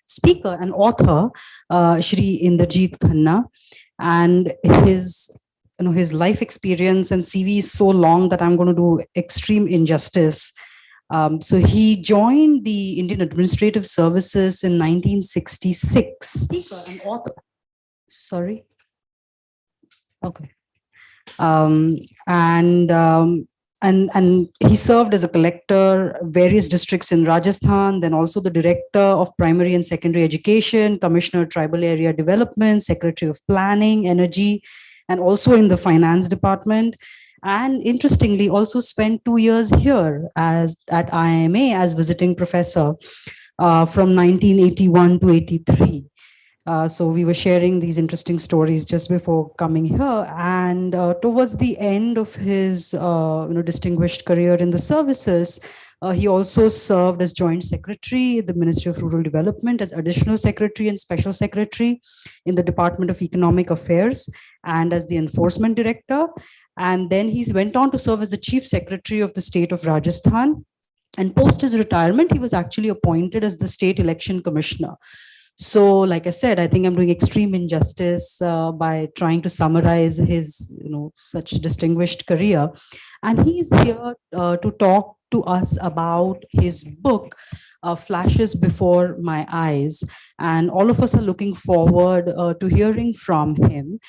speaker and author, Shri Inderjit Khanna, and his life experience and CV is so long that I'm going to do extreme injustice. So he joined the Indian Administrative Services in 1966. Speaker and author. Sorry. Okay. And he served as a collector, various districts in Rajasthan, then also the director of primary and secondary education, commissioner tribal area development, secretary of planning, energy, and also in the finance department. And interestingly, also spent 2 years here at IIMA as visiting professor from 1981 to 83. So we were sharing these interesting stories just before coming here. And towards the end of his distinguished career in the services, he also served as Joint Secretary at the Ministry of Rural Development, as Additional Secretary and Special Secretary in the Department of Economic Affairs, and as the Enforcement Director. And then he went on to serve as the Chief Secretary of the state of Rajasthan. And post his retirement, he was actually appointed as the State Election Commissioner. So, like I said, I think I'm doing extreme injustice by trying to summarize his, such distinguished career. And he's here to talk to us about his book, Flashes Before My Eyes. And all of us are looking forward to hearing from him.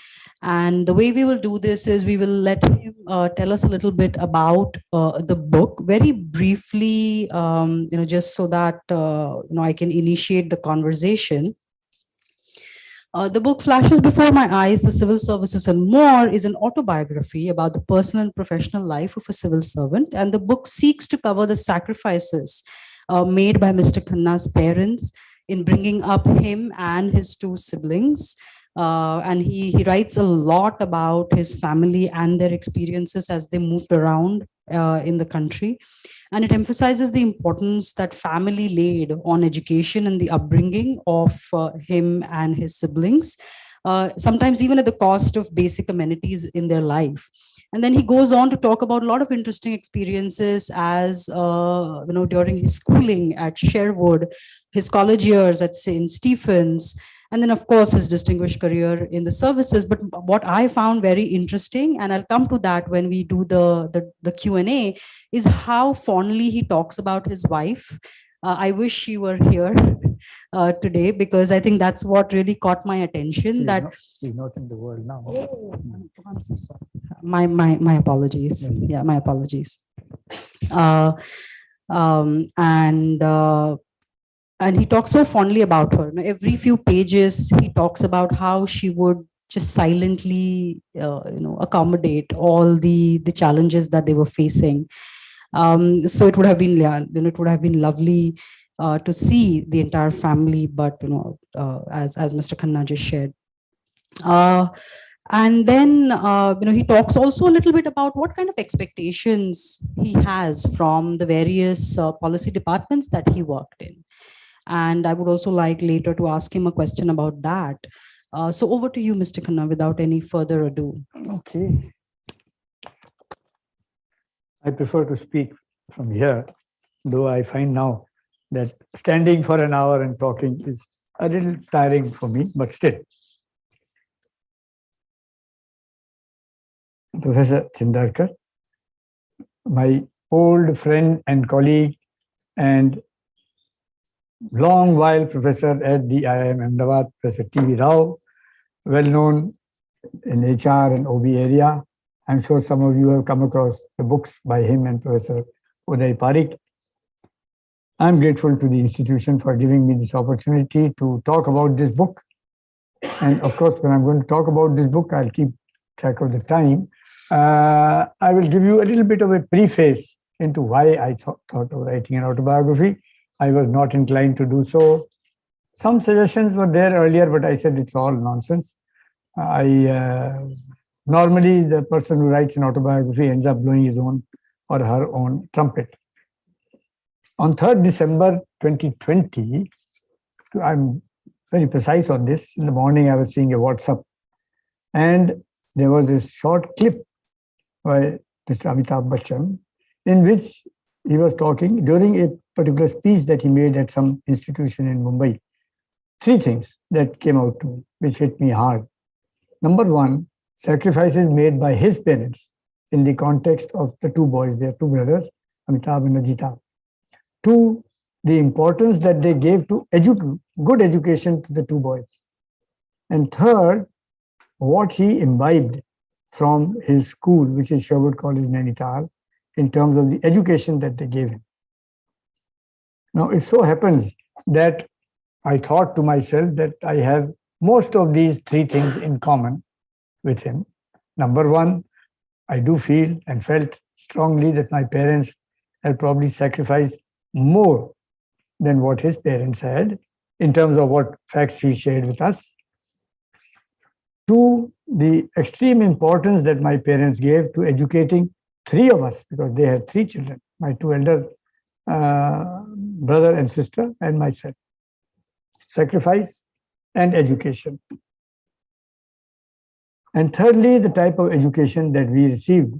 And the way we will do this is we will let him tell us a little bit about the book very briefly, just so that I can initiate the conversation. The book Flashes Before My Eyes, The Civil Services and More is an autobiography about the personal and professional life of a civil servant. And the book seeks to cover the sacrifices made by Mr. Khanna's parents in bringing up him and his two siblings. And he writes a lot about his family and their experiences as they moved around in the country. And it emphasizes the importance that family laid on education and the upbringing of him and his siblings, sometimes even at the cost of basic amenities in their life. And then he goes on to talk about a lot of interesting experiences as, during his schooling at Sherwood, his college years at St. Stephen's, and then, of course, his distinguished career in the services. But what I found very interesting, and I'll come to that when we do the Q&A, is how fondly he talks about his wife. I wish she were here today, because I think that's what really caught my attention. She's not in the world now. Oh, I'm so sorry. My apologies. Yeah, my apologies. And he talks so fondly about her. Every few pages, he talks about how she would just silently, accommodate all the challenges that they were facing. So it would have been, lovely to see the entire family, but as Mr. Khanna just shared. And then, he talks also a little bit about what kind of expectations he has from the various policy departments that he worked in. And I would also like later to ask him a question about that. So over to you, Mr. Khanna, without any further ado. Okay. I prefer to speak from here, though I find now that standing for an hour and talking is a little tiring for me, but still. Professor Chindarkar, my old friend and colleague and long while professor at the IIM Ahmedabad, Professor T.V. Rao, well known in HR and OB area. I'm sure some of you have come across the books by him and Professor Uday Parikh. I'm grateful to the institution for giving me this opportunity to talk about this book. And of course, when I'm going to talk about this book, I'll keep track of the time. I will give you a little bit of a preface into why I thought of writing an autobiography. I was not inclined to do so. Some suggestions were there earlier, but I said it's all nonsense. Normally, the person who writes an autobiography ends up blowing his own or her own trumpet. On 3rd December 2020, I'm very precise on this. In the morning, I was seeing a WhatsApp, and there was this short clip by Mr. Amitabh Bachchan, in which he was talking during a particular speech that he made at some institution in Mumbai. three things that came out to me, which hit me hard. Number one, sacrifices made by his parents in the context of the two boys, their two brothers, Amitabh and Ajita. Two, the importance that they gave to good education to the two boys. And third, what he imbibed from his school, which is Sherwood College, Nainital, in terms of the education that they gave him. Now, it so happens that I thought to myself that I have most of these three things in common with him. Number one, I do feel and felt strongly that my parents had probably sacrificed more than what his parents had in terms of what facts he shared with us. Two, the extreme importance that my parents gave to educating three of us, because they had three children, my two elder brother and sister and myself. Sacrifice and education. And thirdly, the type of education that we received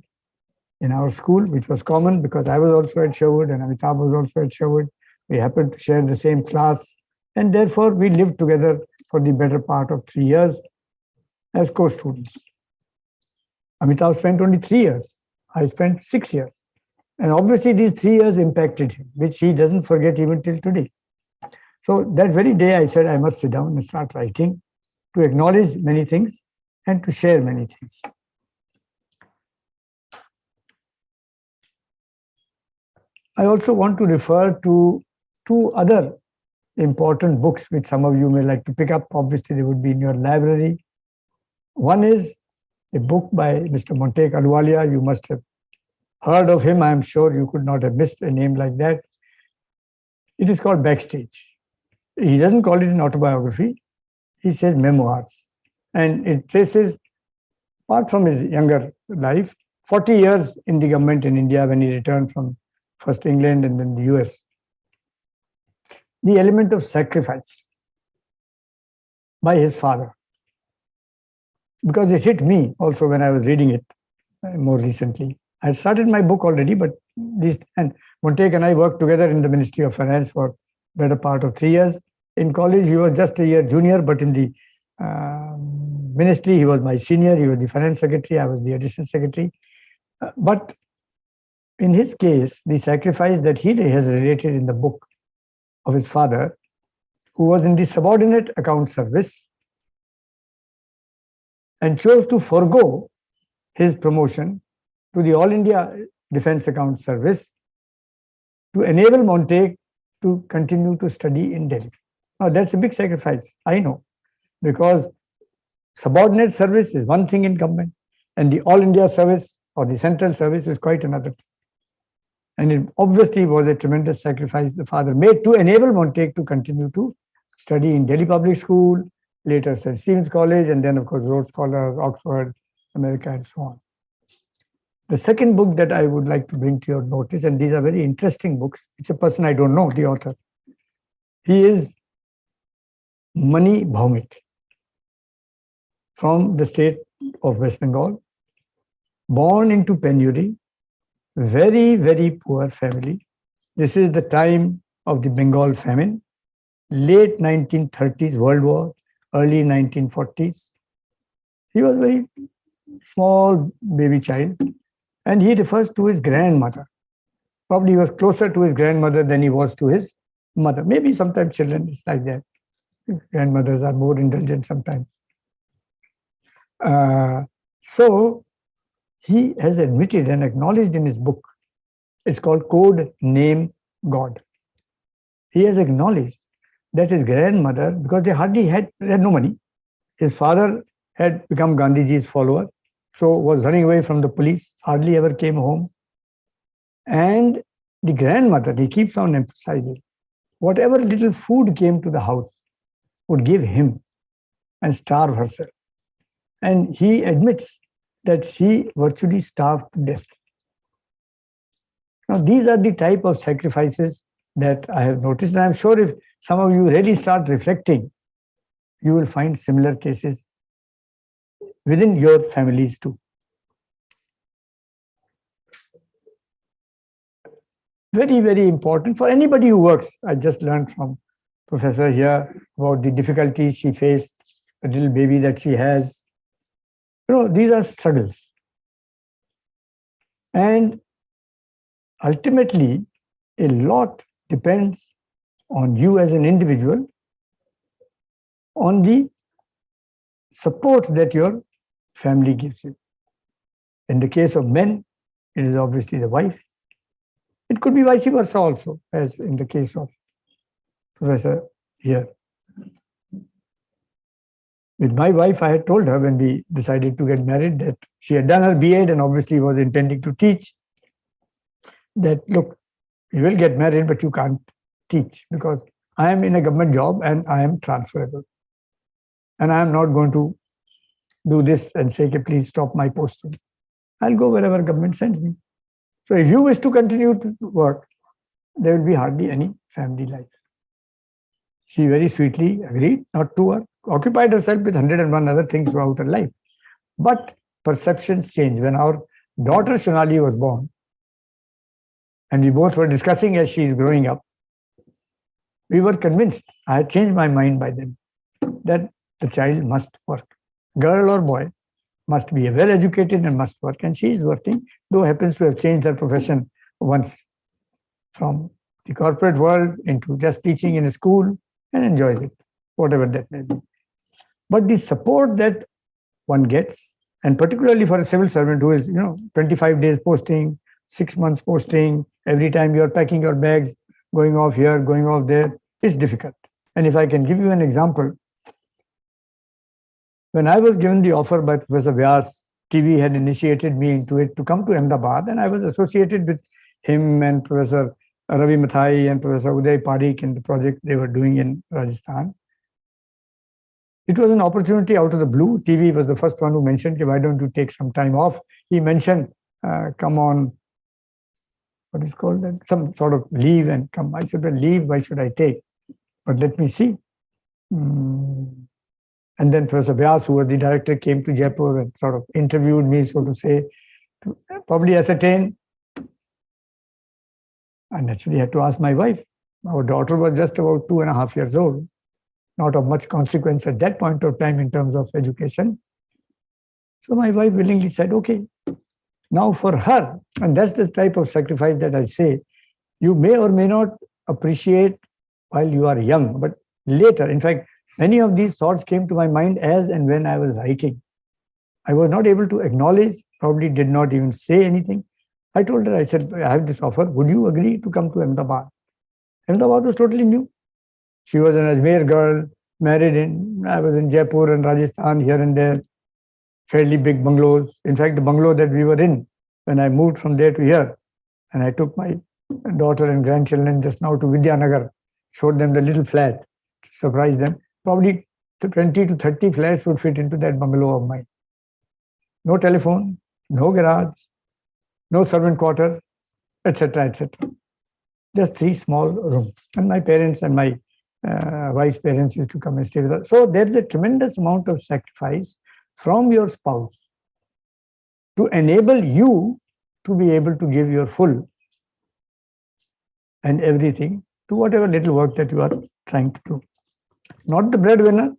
in our school, which was common because I was also at Sherwood and Amitabh was also at Sherwood. We happened to share the same class, and therefore we lived together for the better part of 3 years as co-students. Amitabh spent only 3 years. I spent 6 years. And obviously these 3 years impacted him, which he doesn't forget even till today. So that very day I said I must sit down and start writing to acknowledge many things and to share many things. I also want to refer to two other important books which some of you may like to pick up. Obviously, they would be in your library. One is a book by Mr. Montek Ahluwalia. You must have heard of him. I am sure you could not have missed a name like that. It is called Backstage. He doesn't call it an autobiography. He says memoirs. And it traces, apart from his younger life, 40 years in the government in India when he returned from first England and then the US. The element of sacrifice by his father. Because it hit me also when I was reading it more recently. I had started my book already, but and Montek and I worked together in the Ministry of Finance for better part of 3 years. In college, he was just a year junior, but in the ministry, he was my senior. He was the finance secretary. I was the assistant secretary. But in his case, the sacrifice that he has related in the book of his father, who was in the subordinate account service and chose to forego his promotion to the All India Defence Account Service to enable Montek to continue to study in Delhi. Now, that's a big sacrifice, I know, because subordinate service is one thing in government, and the All India service or the central service is quite another thing. And it obviously was a tremendous sacrifice the father made to enable Montek to continue to study in Delhi Public School, later St. Stephen's College, and then, of course, Rhodes Scholars, Oxford, America, and so on. The second book that I would like to bring to your notice, and these are very interesting books. It's a person I don't know, the author. He is Mani Bhaumik from the state of West Bengal, born into penury, very, very poor family. This is the time of the Bengal famine, late 1930s, World War, early 1940s. He was a very small baby child, and he refers to his grandmother. Probably he was closer to his grandmother than he was to his mother. Maybe sometimes children is like that. Grandmothers are more indulgent sometimes. So he has admitted and acknowledged in his book, it's called Code Name God. He has acknowledged that his grandmother, because they had no money, his father had become Gandhiji's follower, so was running away from the police, hardly ever came home. And the grandmother, he keeps on emphasizing, whatever little food came to the house would give him and starve herself. And he admits that she virtually starved to death. Now, these are the type of sacrifices that I have noticed. And I'm sure if some of you really start reflecting, you will find similar cases within your families too. Very, very important for anybody who works. I just learned from professor here about the difficulties she faced, the little baby that she has. These are struggles. And ultimately, a lot depends on you as an individual, on the support that your family gives you. In the case of men, it is obviously the wife. It could be vice versa also, as in the case of professor here. With my wife, I had told her when we decided to get married that she had done her B.Ed and obviously was intending to teach, that look, you will get married, but you can't teach because I am in a government job and I am transferable. And I am not going to do this and say, okay, please stop my posting. I'll go wherever government sends me. So if you wish to continue to work, there will be hardly any family life. She very sweetly agreed not to work, occupied herself with 101 other things throughout her life. But perceptions change. When our daughter Sonali was born, and we both were discussing as she is growing up, we were convinced, I had changed my mind by then, that the child must work. Girl or boy must be well educated and must work. And she is working, though happens to have changed her profession once from the corporate world into just teaching in a school and enjoys it, whatever that may be. But the support that one gets, and particularly for a civil servant who is, 25 days posting, 6 months posting, every time you're packing your bags, going off here, going off there, is difficult. And if I can give you an example, when I was given the offer by Professor Vyas, TV had initiated me into it to come to Ahmedabad, and I was associated with him and Professor Ravi Mathai and Professor Uday Parikh in the project they were doing in Rajasthan. It was an opportunity out of the blue. TV was the first one who mentioned, why don't you take some time off? He mentioned, come on, what is called that? Some sort of leave and come. I said, well, leave, why should I take? But let me see. And then Professor Vyas, who was the director, came to Jaipur and sort of interviewed me, so to say, to probably ascertain. I naturally had to ask my wife. Our daughter was just about 2.5 years old, not of much consequence at that point of time in terms of education. So my wife willingly said, okay. Now for her, and that's the type of sacrifice that I say, you may or may not appreciate while you are young, but later, in fact, many of these thoughts came to my mind as and when I was writing. I was not able to acknowledge, probably did not even say anything. I told her, I said, I have this offer. Would you agree to come to Ahmedabad? Ahmedabad was totally new. She was an Ajmer girl, married in, I was in Jaipur and Rajasthan, here and there, fairly big bungalows. In fact, the bungalow that we were in, when I moved from there to here, and I took my daughter and grandchildren just now to Vidyanagar, showed them the little flat, surprised them. Probably 20 to 30 flats would fit into that bungalow of mine. No telephone, no garage, no servant quarter, etc., etc. Just 3 small rooms. And my parents and my wife's parents used to come and stay with us. So there's a tremendous amount of sacrifice from your spouse to enable you to be able to give your full and everything to whatever little work that you are trying to do. Not the breadwinner,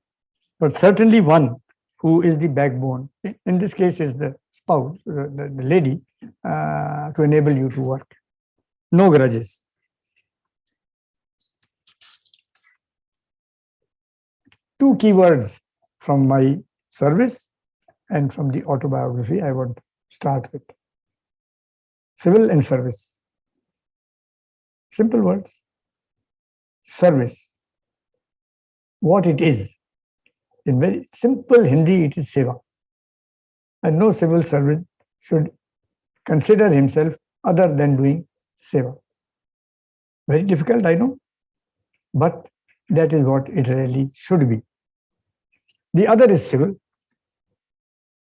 but certainly one who is the backbone. In this case, is the spouse, the lady, to enable you to work. No grudges. Two keywords from my service and from the autobiography I want to start with. Civil and service. Simple words. Service. What it is. In very simple Hindi, it is seva. And no civil servant should consider himself other than doing seva. Very difficult, I know, but that is what it really should be. The other is civil,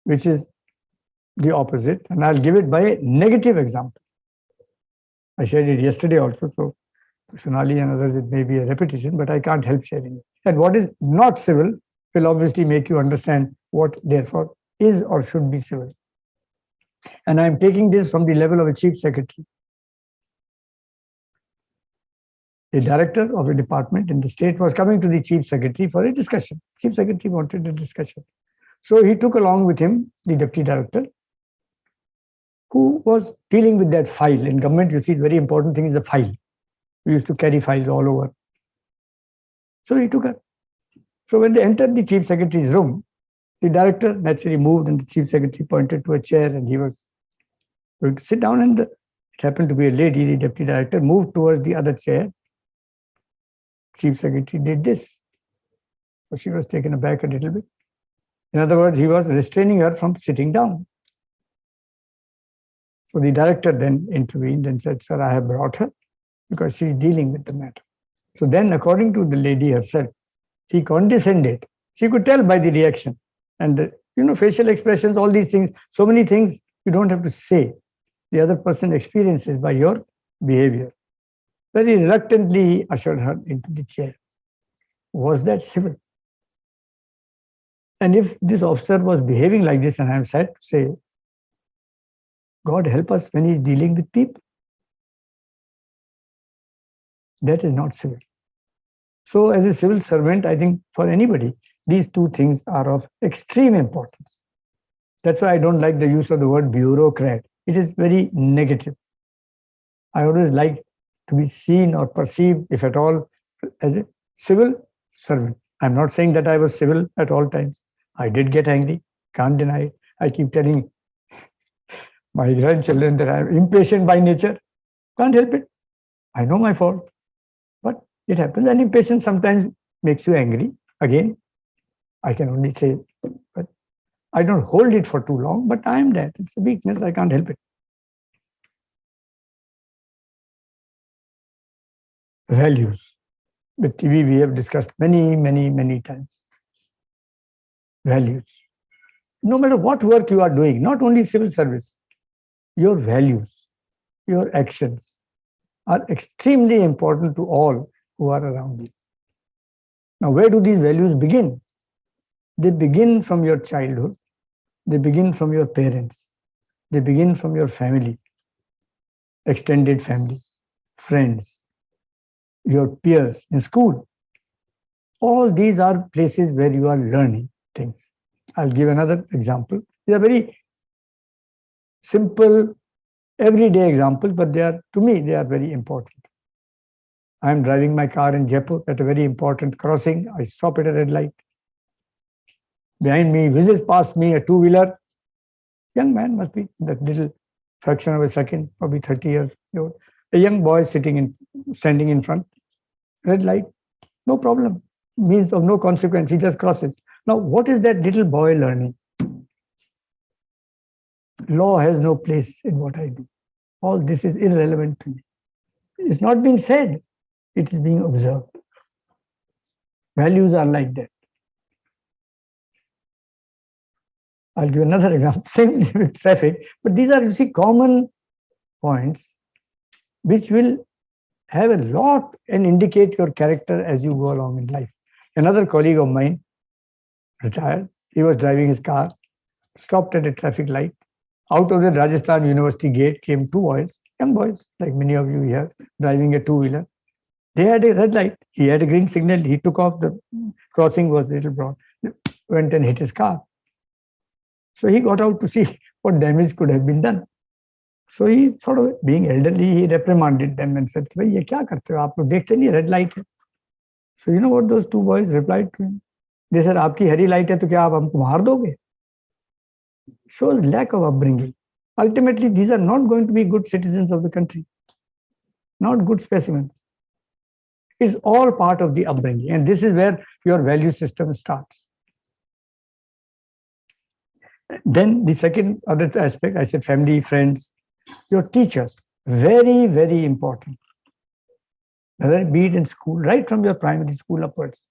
which is the opposite, and I'll give it by a negative example. I shared it yesterday also, so to Sonali and others, it may be a repetition, but I can't help sharing it. And what is not civil will obviously make you understand what, therefore, is or should be civil. And I'm taking this from the level of a chief secretary. a director of a department in the state was coming to the chief secretary for a discussion. Chief secretary wanted a discussion. So he took along with him the deputy director, who was dealing with that file. In government, you see, the very important thing is the file. We used to carry files all over. So he took her. So when they entered the chief secretary's room, the director naturally moved and the chief secretary pointed to a chair and he was going to sit down, and it happened to be a lady. The deputy director moved towards the other chair. Chief secretary did this. So she was taken aback a little bit. In other words, he was restraining her from sitting down. So the director then intervened and said, "Sir, I have brought her because she is dealing with the matter." So then, according to the lady herself, he condescended. She could tell by the reaction and the, facial expressions, all these things, so many things you don't have to say. The other person experiences by your behavior. Very reluctantly, he ushered her into the chair. Was that civil? And if this officer was behaving like this, and I'm sad to say, God help us when he's dealing with people. That is not civil. So as a civil servant, I think for anybody, these two things are of extreme importance. That's why I don't like the use of the word bureaucrat. It is very negative. I always like to be seen or perceived, if at all, as a civil servant. I'm not saying that I was civil at all times. I did get angry, can't deny it. I keep telling my grandchildren that I'm impatient by nature. Can't help it. I know my fault. But it happens, and impatience sometimes makes you angry. Again, I can only say, but I don't hold it for too long, but I am that. It's a weakness, I can't help it. Values. With TV, we have discussed many times. Values. No matter what work you are doing, not only civil service, your values, your actions are extremely important to all who are around you. Now, where do these values begin? They begin from your childhood. They begin from your parents. They begin from your family, extended family, friends, your peers in school. All these are places where you are learning things. I'll give another example. These are very simple, everyday examples, but to me, they are very important. I'm driving my car in Jaipur at a very important crossing. I stop at a red light. Behind me, whizzes past me a two-wheeler. Young man, must be that little fraction of a second, probably 30 years old. A young boy standing in front. Red light, no problem. Means of no consequence. He just crosses. Now, what is that little boy learning? Law has no place in what I do. All this is irrelevant to me. It's not being said. It is being observed. Values are like that. I'll give another example. Same with traffic. But these are, you see, common points which will have a lot and indicate your character as you go along in life. Another colleague of mine, retired, he was driving his car, stopped at a traffic light. Out of the Rajasthan University gate came two boys, young boys, like many of you here, driving a two-wheeler. They had a red light. He had a green signal. He took off. The crossing was a little broad. Went and hit his car. So he got out to see what damage could have been done. So he sort of, being elderly, he reprimanded them and said, "Bhai, ye kya karte ho? Aap log dekhte nahi, red light hai." So you know what those two boys replied to him? They said, "Aapki hari light hai, to kya aap humko maar doge?" Shows lack of upbringing. Ultimately, these are not going to be good citizens of the country. Not good specimens. It's all part of the upbringing. And this is where your value system starts. Then the second other aspect, I said family, friends, your teachers, very important. Whether it be it in school, right from your primary school upwards.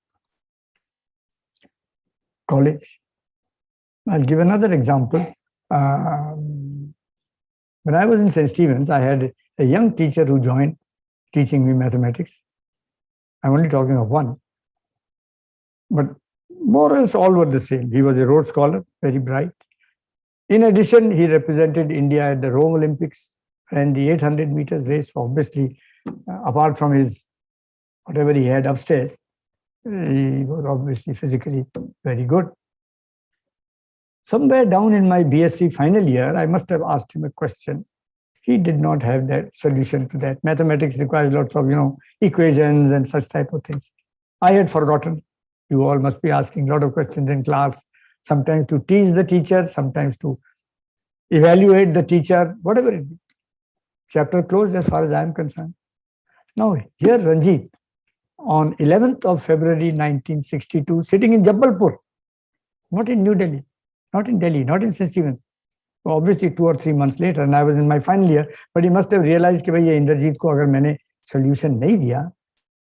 College. I'll give another example. When I was in St. Stephen's, I had a young teacher who joined teaching me mathematics. I'm only talking of one. But more or less all were the same. He was a Rhodes Scholar, very bright. In addition, he represented India at the Rome Olympics and the 800 meters race. Obviously, apart from his whatever he had upstairs, he was obviously physically very good. Somewhere down in my BSc final year, I must have asked him a question. He did not have that solution to that. Mathematics requires lots of, equations and such type of things. I had forgotten. You all must be asking a lot of questions in class, sometimes to tease the teacher, sometimes to evaluate the teacher, whatever it be. Chapter closed as far as I am concerned. Now, here Ranjit, on 11th of February 1962, sitting in Jabalpur, not in New Delhi, not in Delhi, not in St. Stephen's. Obviously 2 or 3 months later, and I was in my final year, but he must have realized that Inderjit ko agar maine solution nahi diya,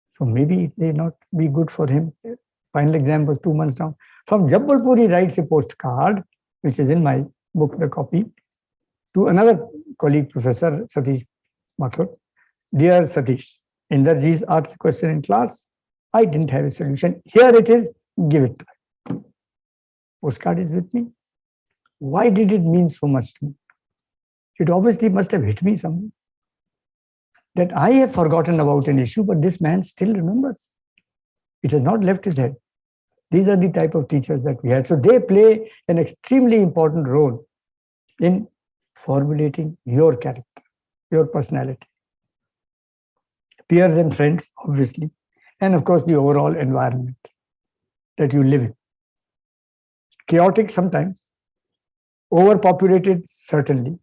so maybe it may not be good for him. Final exam was 2 months down. From Jabalpur, he writes a postcard, which is in my book, the copy, to another colleague, Professor Satish Mathur. Dear Satish, Inderjit asked a question in class. I didn't have a solution. Here it is, give it to him. Postcard is with me. Why did it mean so much to me? It obviously must have hit me somewhere. That I have forgotten about an issue, but this man still remembers. It has not left his head. These are the type of teachers that we had. So they play an extremely important role in formulating your character, your personality. Peers and friends, obviously, and of course the overall environment that you live in. Chaotic sometimes, overpopulated certainly.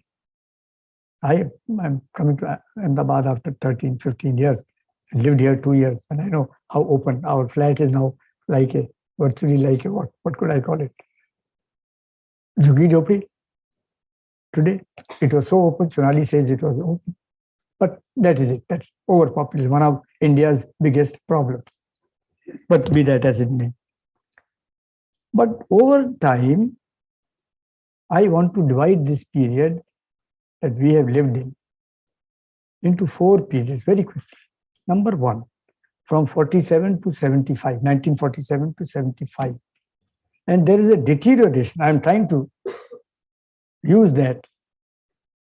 I'm coming to Ahmedabad after 13, 15 years and lived here 2 years, and I know how open our flat is now, virtually like a what could I call it? Jhuggi Jhopri. Today, it was so open, Sonali says it was open. But that is it, that's overpopulation, one of India's biggest problems. But be that as it may. But over time, I want to divide this period that we have lived in into 4 periods very quickly. Number 1, from 47 to 75, 1947 to 75. And there is a deterioration. I'm trying to use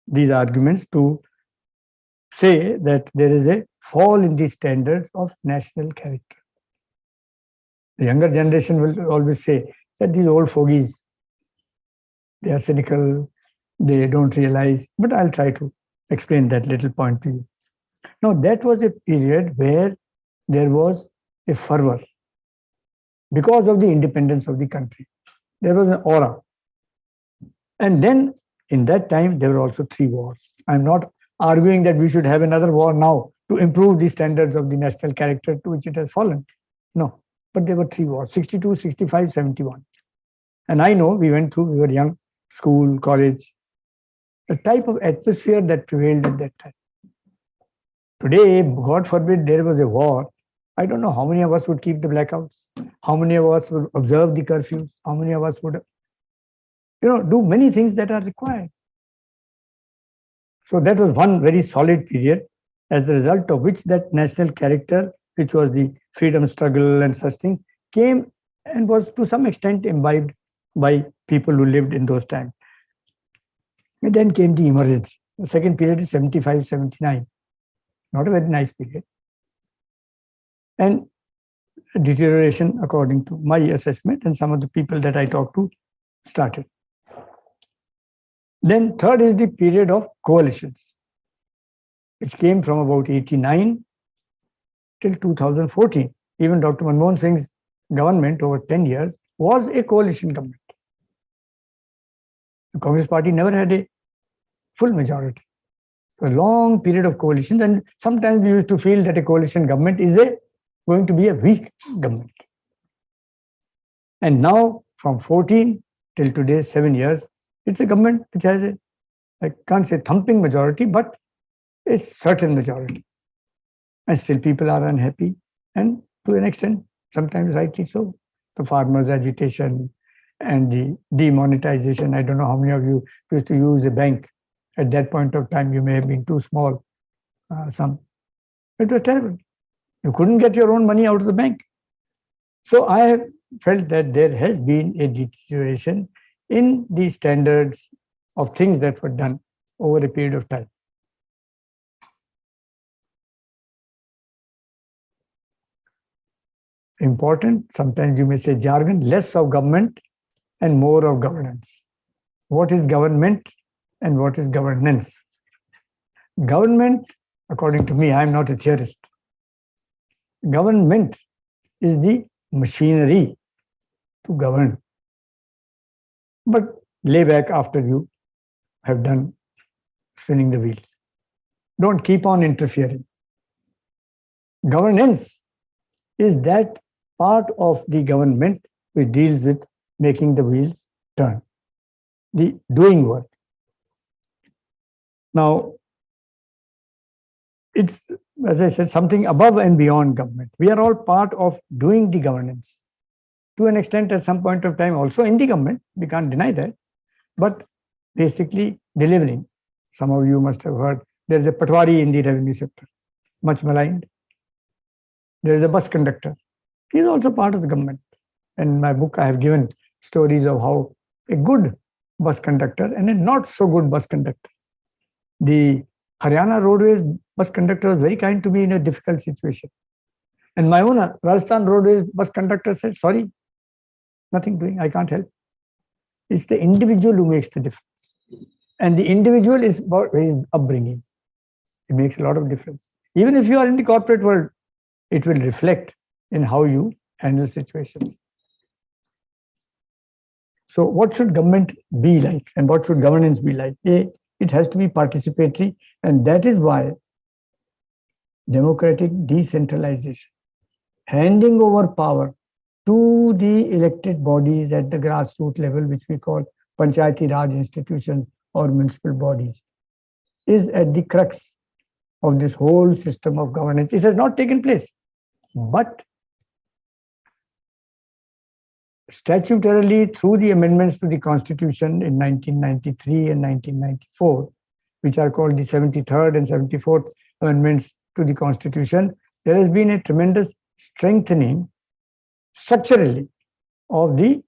these arguments to say that there is a fall in the standards of national character. The younger generation will always say that these old fogies, they are cynical, they don't realize, but I'll try to explain that little point to you. Now, that was a period where there was a fervor because of the independence of the country. There was an aura. And then in that time, there were also 3 wars. I'm not arguing that we should have another war now to improve the standards of the national character to which it has fallen. No, but there were 3 wars, 62, 65, 71. And I know we went through, we were young, school, college, the type of atmosphere that prevailed at that time. Today, God forbid, there was a war. I don't know how many of us would keep the blackouts, how many of us would observe the curfews, how many of us would, do many things that are required. So that was one very solid period, as the result of which that national character, which was the freedom struggle and such things, came and was to some extent imbibed by people who lived in those times. And then came the emergency. The second period is 75, 79. Not a very nice period. And deterioration, according to my assessment and some of the people that I talked to, started. Then third is the period of coalitions, which came from about 89 till 2014. Even Dr. Manmohan Singh's government over 10 years was a coalition government. The Congress Party never had a full majority. A long period of coalitions, and sometimes we used to feel that a coalition government is going to be a weak government. And now, from 14 till today, 7 years, it's a government which has I can't say thumping majority, but a certain majority. And still people are unhappy, and to an extent, sometimes rightly so. The farmers' agitation and the demonetization. I don't know how many of you used to use a bank. At that point of time, you may have been too small. It was terrible. You couldn't get your own money out of the bank. So I have felt that there has been a deterioration in the standards of things that were done over a period of time. important, sometimes you may say jargon, less of government and more of governance. What is government and what is governance? Government, according to me, I am not a theorist. Government is the machinery to govern. But lay back after you have done spinning the wheels. Don't keep on interfering. Governance is that part of the government which deals with making the wheels turn, the doing work. Now, it's, as I said, something above and beyond government. We are all part of doing the governance. To an extent, at some point of time, also in the government, we can't deny that. But basically delivering. Some of you must have heard, there is a patwari in the revenue sector, much maligned. There is a bus conductor. He is also part of the government. And in my book, I have given stories of how a good bus conductor and a not so good bus conductor. The Haryana Roadways bus conductor was very kind to me in a difficult situation. And my own Rajasthan Roadways bus conductor said, sorry, nothing doing, I can't help. It's the individual who makes the difference. And the individual is about his upbringing. It makes a lot of difference. Even if you are in the corporate world, it will reflect in how you handle situations. So what should government be like and what should governance be like? It has to be participatory, and that is why democratic decentralization, handing over power to the elected bodies at the grassroots level, which we call Panchayati Raj institutions or municipal bodies, is at the crux of this whole system of governance. It has not taken place, but statutorily through the amendments to the Constitution in 1993 and 1994, which are called the 73rd and 74th amendments to the Constitution, there has been a tremendous strengthening structurally of the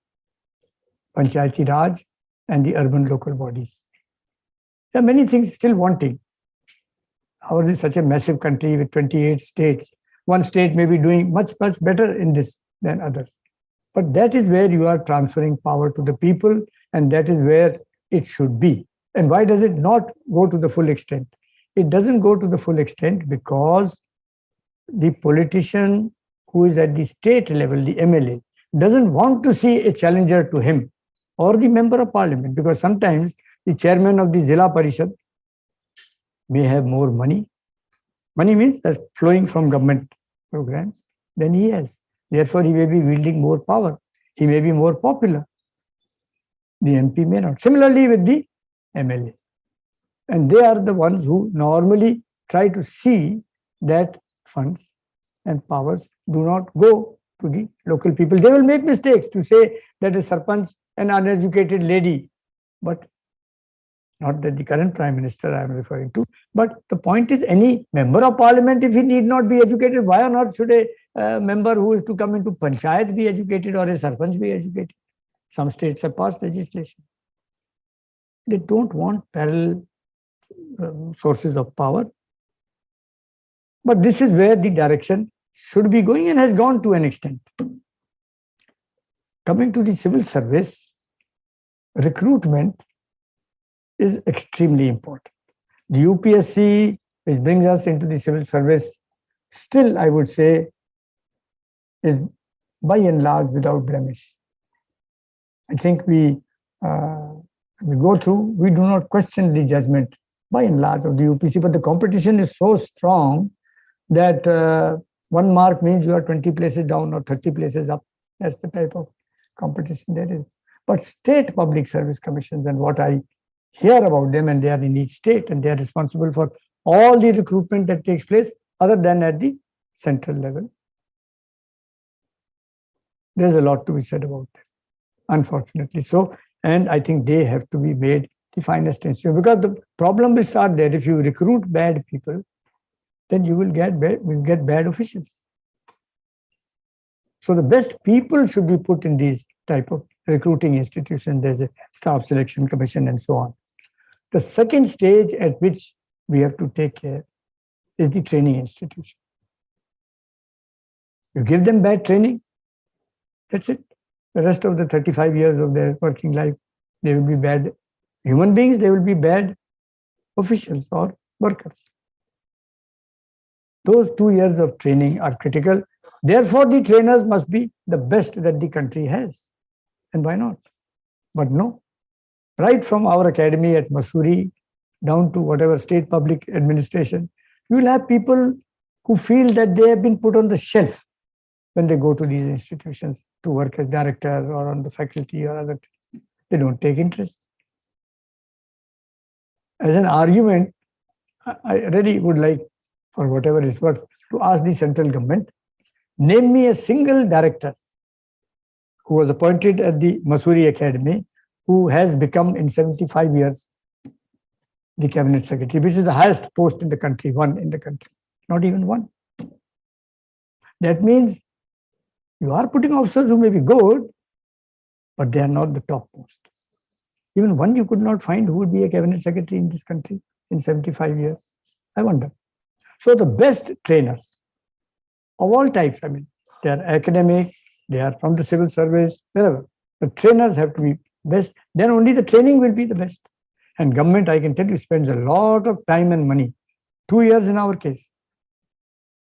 Panchayati Raj and the urban local bodies. There are many things still wanting. Ours is such a massive country with 28 states. One state may be doing much, much better in this than others. But that is where you are transferring power to the people, and that is where it should be. And why does it not go to the full extent? It doesn't go to the full extent because the politician who is at the state level, the MLA, doesn't want to see a challenger to him or the member of parliament, because sometimes the chairman of the Zilla Parishad may have more money. Money means that's flowing from government programs than he has. Therefore, he may be wielding more power. He may be more popular. The MP may not. Similarly with the MLA. And they are the ones who normally try to see that funds and powers do not go to the local people. They will make mistakes to say that a sarpanch, an uneducated lady, but not that the current prime minister I am referring to. But the point is, any member of parliament, if he need not be educated, why or not should a member who is to come into panchayat be educated or a sarpanch be educated? Some states have passed legislation. They don't want parallel sources of power. But this is where the direction should be going and has gone to an extent. Coming to the civil service, recruitment is extremely important. The UPSC, which brings us into the civil service, still, I would say, is by and large without blemish. I think we go through, we do not question the judgment by and large of the UPSC, but the competition is so strong that 1 mark means you are 20 places down or 30 places up. That's the type of competition there is. But state public service commissions, and what I hear about them, and they are in each state and they are responsible for all the recruitment that takes place other than at the central level. There's a lot to be said about them, unfortunately so. And I think they have to be made the finest instrument, because the problem will start there. If you recruit bad people, then you will get bad officials. So the best people should be put in these type of recruiting institutions. There's a staff selection commission and so on. The second stage at which we have to take care is the training institution. You give them bad training, That's it. The rest of the 35 years of their working life, they will be bad human beings, they will be bad officials or workers. Those 2 years of training are critical. Therefore, the trainers must be the best that the country has. And why not? But no. Right from our academy at Mussoorie down to whatever state public administration, you will have people who feel that they have been put on the shelf when they go to these institutions to work as director or on the faculty or other. They don't take interest. As an argument, I really would like, for whatever is worth, to ask the central government, name me a single director who was appointed at the Mussoorie Academy who has become in 75 years the cabinet secretary, which is the highest post in the country, one in the country, not even one. That means you are putting officers who may be good, but they are not the top post. Even one you could not find who would be a cabinet secretary in this country in 75 years. I wonder. So the best trainers of all types, I mean, they are academic, they are from the civil service, wherever. The trainers have to be best. Then only the training will be the best. And government, I can tell you, spends a lot of time and money. 2 years in our case.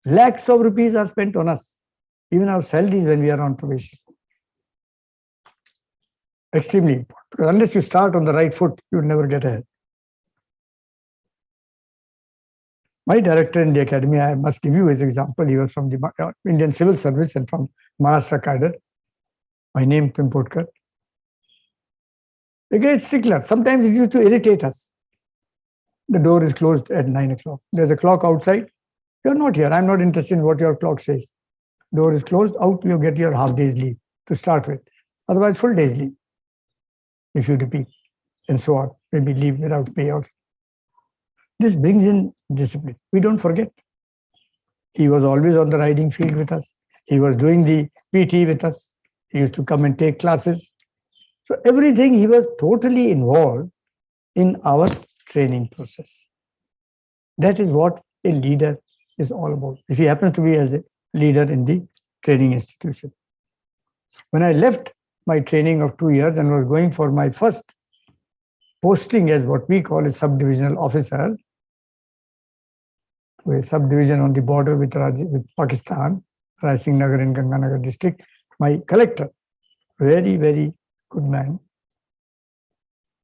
Lakhs of rupees are spent on us, even our salaries when we are on probation. Extremely important. Because unless you start on the right foot, you will never get ahead. My director in the academy, I must give you his example. He was from the Indian Civil Service and from Maharashtra cadre. My name, Pimpotkar. A great stickler. Sometimes it used to irritate us. The door is closed at 9 o'clock. There's a clock outside. You're not here. I'm not interested in what your clock says. Door is closed. Out, you get your half day's leave to start with. Otherwise, full day's leave. If you repeat, and so on. Maybe leave without pay also. This brings in discipline. We don't forget. He was always on the riding field with us. He was doing the PT with us. He used to come and take classes. So everything, he was totally involved in our training process. That is what a leader is all about. If he happens to be as a leader in the training institution. When I left my training of 2 years and was going for my first posting as what we call a sub-divisional officer, to a subdivision on the border with Pakistan, Rai Singh Nagar in Ganganagar district, my collector, very, very good man,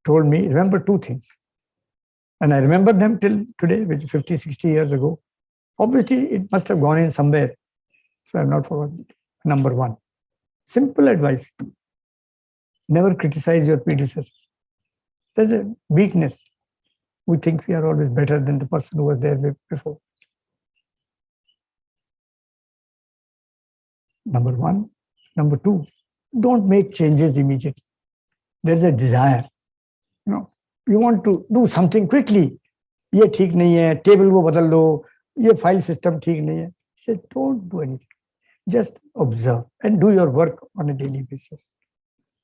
told me, remember 2 things. And I remember them till today, which is 50, 60 years ago. Obviously, it must have gone in somewhere. So I have not forgotten it. Number 1, simple advice. Never criticize your predecessor. There's a weakness. We think we are always better than the person who was there before. Number 1. Number 2, don't make changes immediately. There's a desire. You want to do something quickly. ये ठीक नहीं है, table को बदल लो, ये file system ठीक नहीं है. He said, don't do anything. Just observe and do your work on a daily basis.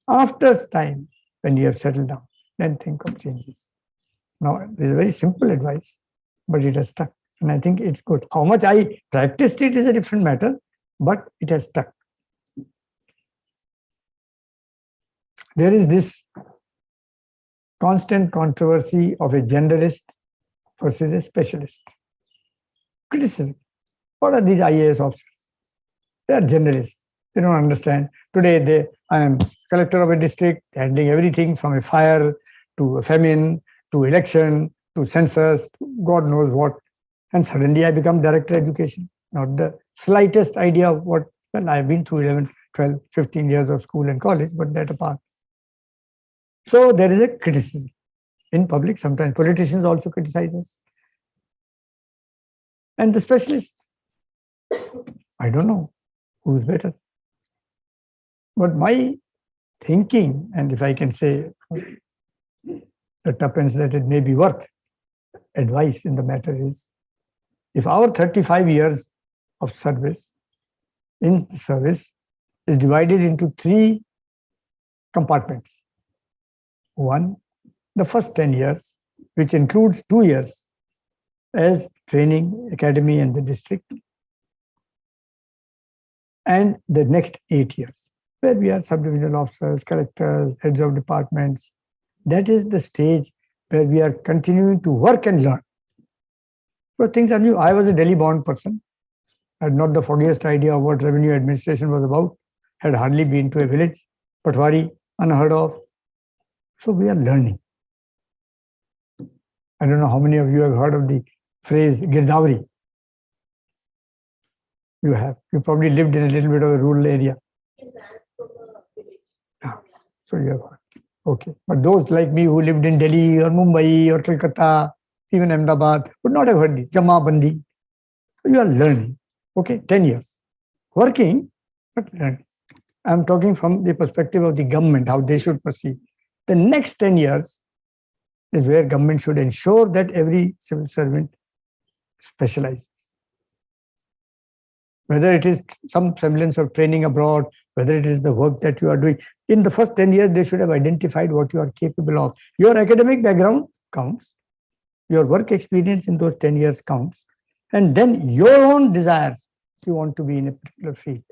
After time, when you have settled down, then think of changes. Now, this is a very simple advice, but it has stuck. And I think it's good. How much I practiced it is a different matter, but it has stuck. There is this constant controversy of a generalist versus a specialist. Criticism. What are these IAS officers? They are generalists. They don't understand. Today, I am collector of a district, handling everything from a fire to a famine to election to census, God knows what. And suddenly I become director of education. Not the slightest idea of what, well, I've been through 11, 12, 15 years of school and college, but that apart. So there is a criticism in public. Sometimes politicians also criticize us. And the specialists, I don't know who's better. But my thinking, and if I can say the tuppence that it may be worth, advice in the matter is, if our 35 years of service in the service is divided into 3 compartments. 1, the first 10 years, which includes 2 years as training, academy, and the district, and the next 8 years. where we are sub-divisional officers, collectors, heads of departments. That is the stage where we are continuing to work and learn. So things are new. I was a Delhi-born person. I had not the foggiest idea of what revenue administration was about. Had hardly been to a village. Patwari, unheard of. So we are learning. I don't know how many of you have heard of the phrase Girdavri. You have. You probably lived in a little bit of a rural area. So you have heard. Okay. But those like me who lived in Delhi or Mumbai or Kolkata, even Ahmedabad, would not have heard the Jama Bandi. So you are learning. Okay, 10 years. Working, but learning. I'm talking from the perspective of the government, how they should proceed. The next 10 years is where government should ensure that every civil servant specializes. Whether it is some semblance of training abroad, whether it is the work that you are doing. In the first 10 years, they should have identified what you are capable of. Your academic background counts. Your work experience in those 10 years counts. And then your own desires, you want to be in a particular field,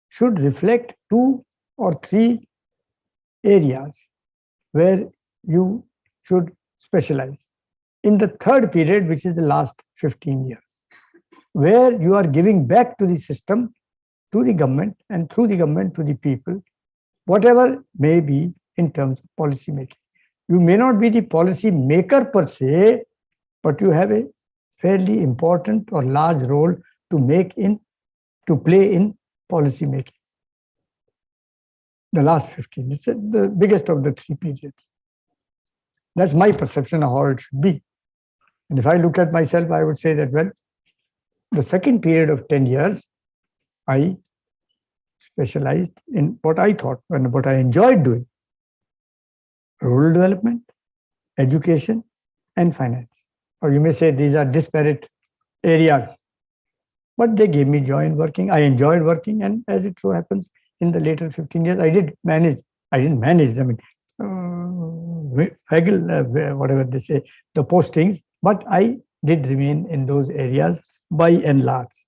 should reflect 2 or 3 areas where you should specialize. In the third period, which is the last 15 years, where you are giving back to the system, to the government, and through the government to the people, whatever may be in terms of policy making. You may not be the policy maker per se, but you have a fairly important or large role to play in policy making. The last 15, it's the biggest of the 3 periods. That's my perception of how it should be. And if I look at myself, I would say that, well, the second period of 10 years, I specialized in what I thought and what I enjoyed doing: rural development, education, and finance. Or you may say these are disparate areas, but they gave me joy in working. I enjoyed working, and as it so happens, in the later 15 years, I didn't manage them, whatever they say, the postings, but I did remain in those areas by and large.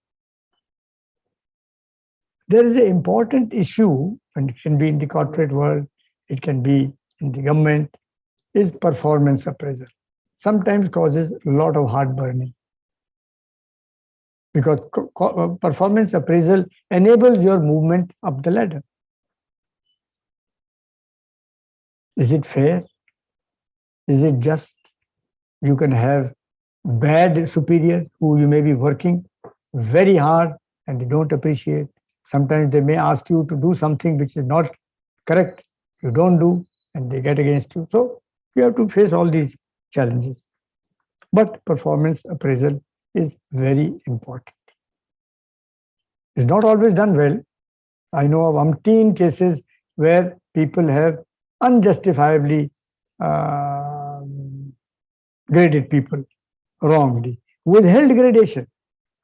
There is an important issue, and it can be in the corporate world, it can be in the government, is performance appraisal. Sometimes causes a lot of heartburning, because performance appraisal enables your movement up the ladder. Is it fair? Is it just? You can have bad superiors who you may be working very hard and they don't appreciate. Sometimes they may ask you to do something which is not correct. You don't do, and they get against you. So you have to face all these challenges. But performance appraisal is very important. It's not always done well. I know of umpteen cases where people have unjustifiably graded people wrongly, withheld gradation.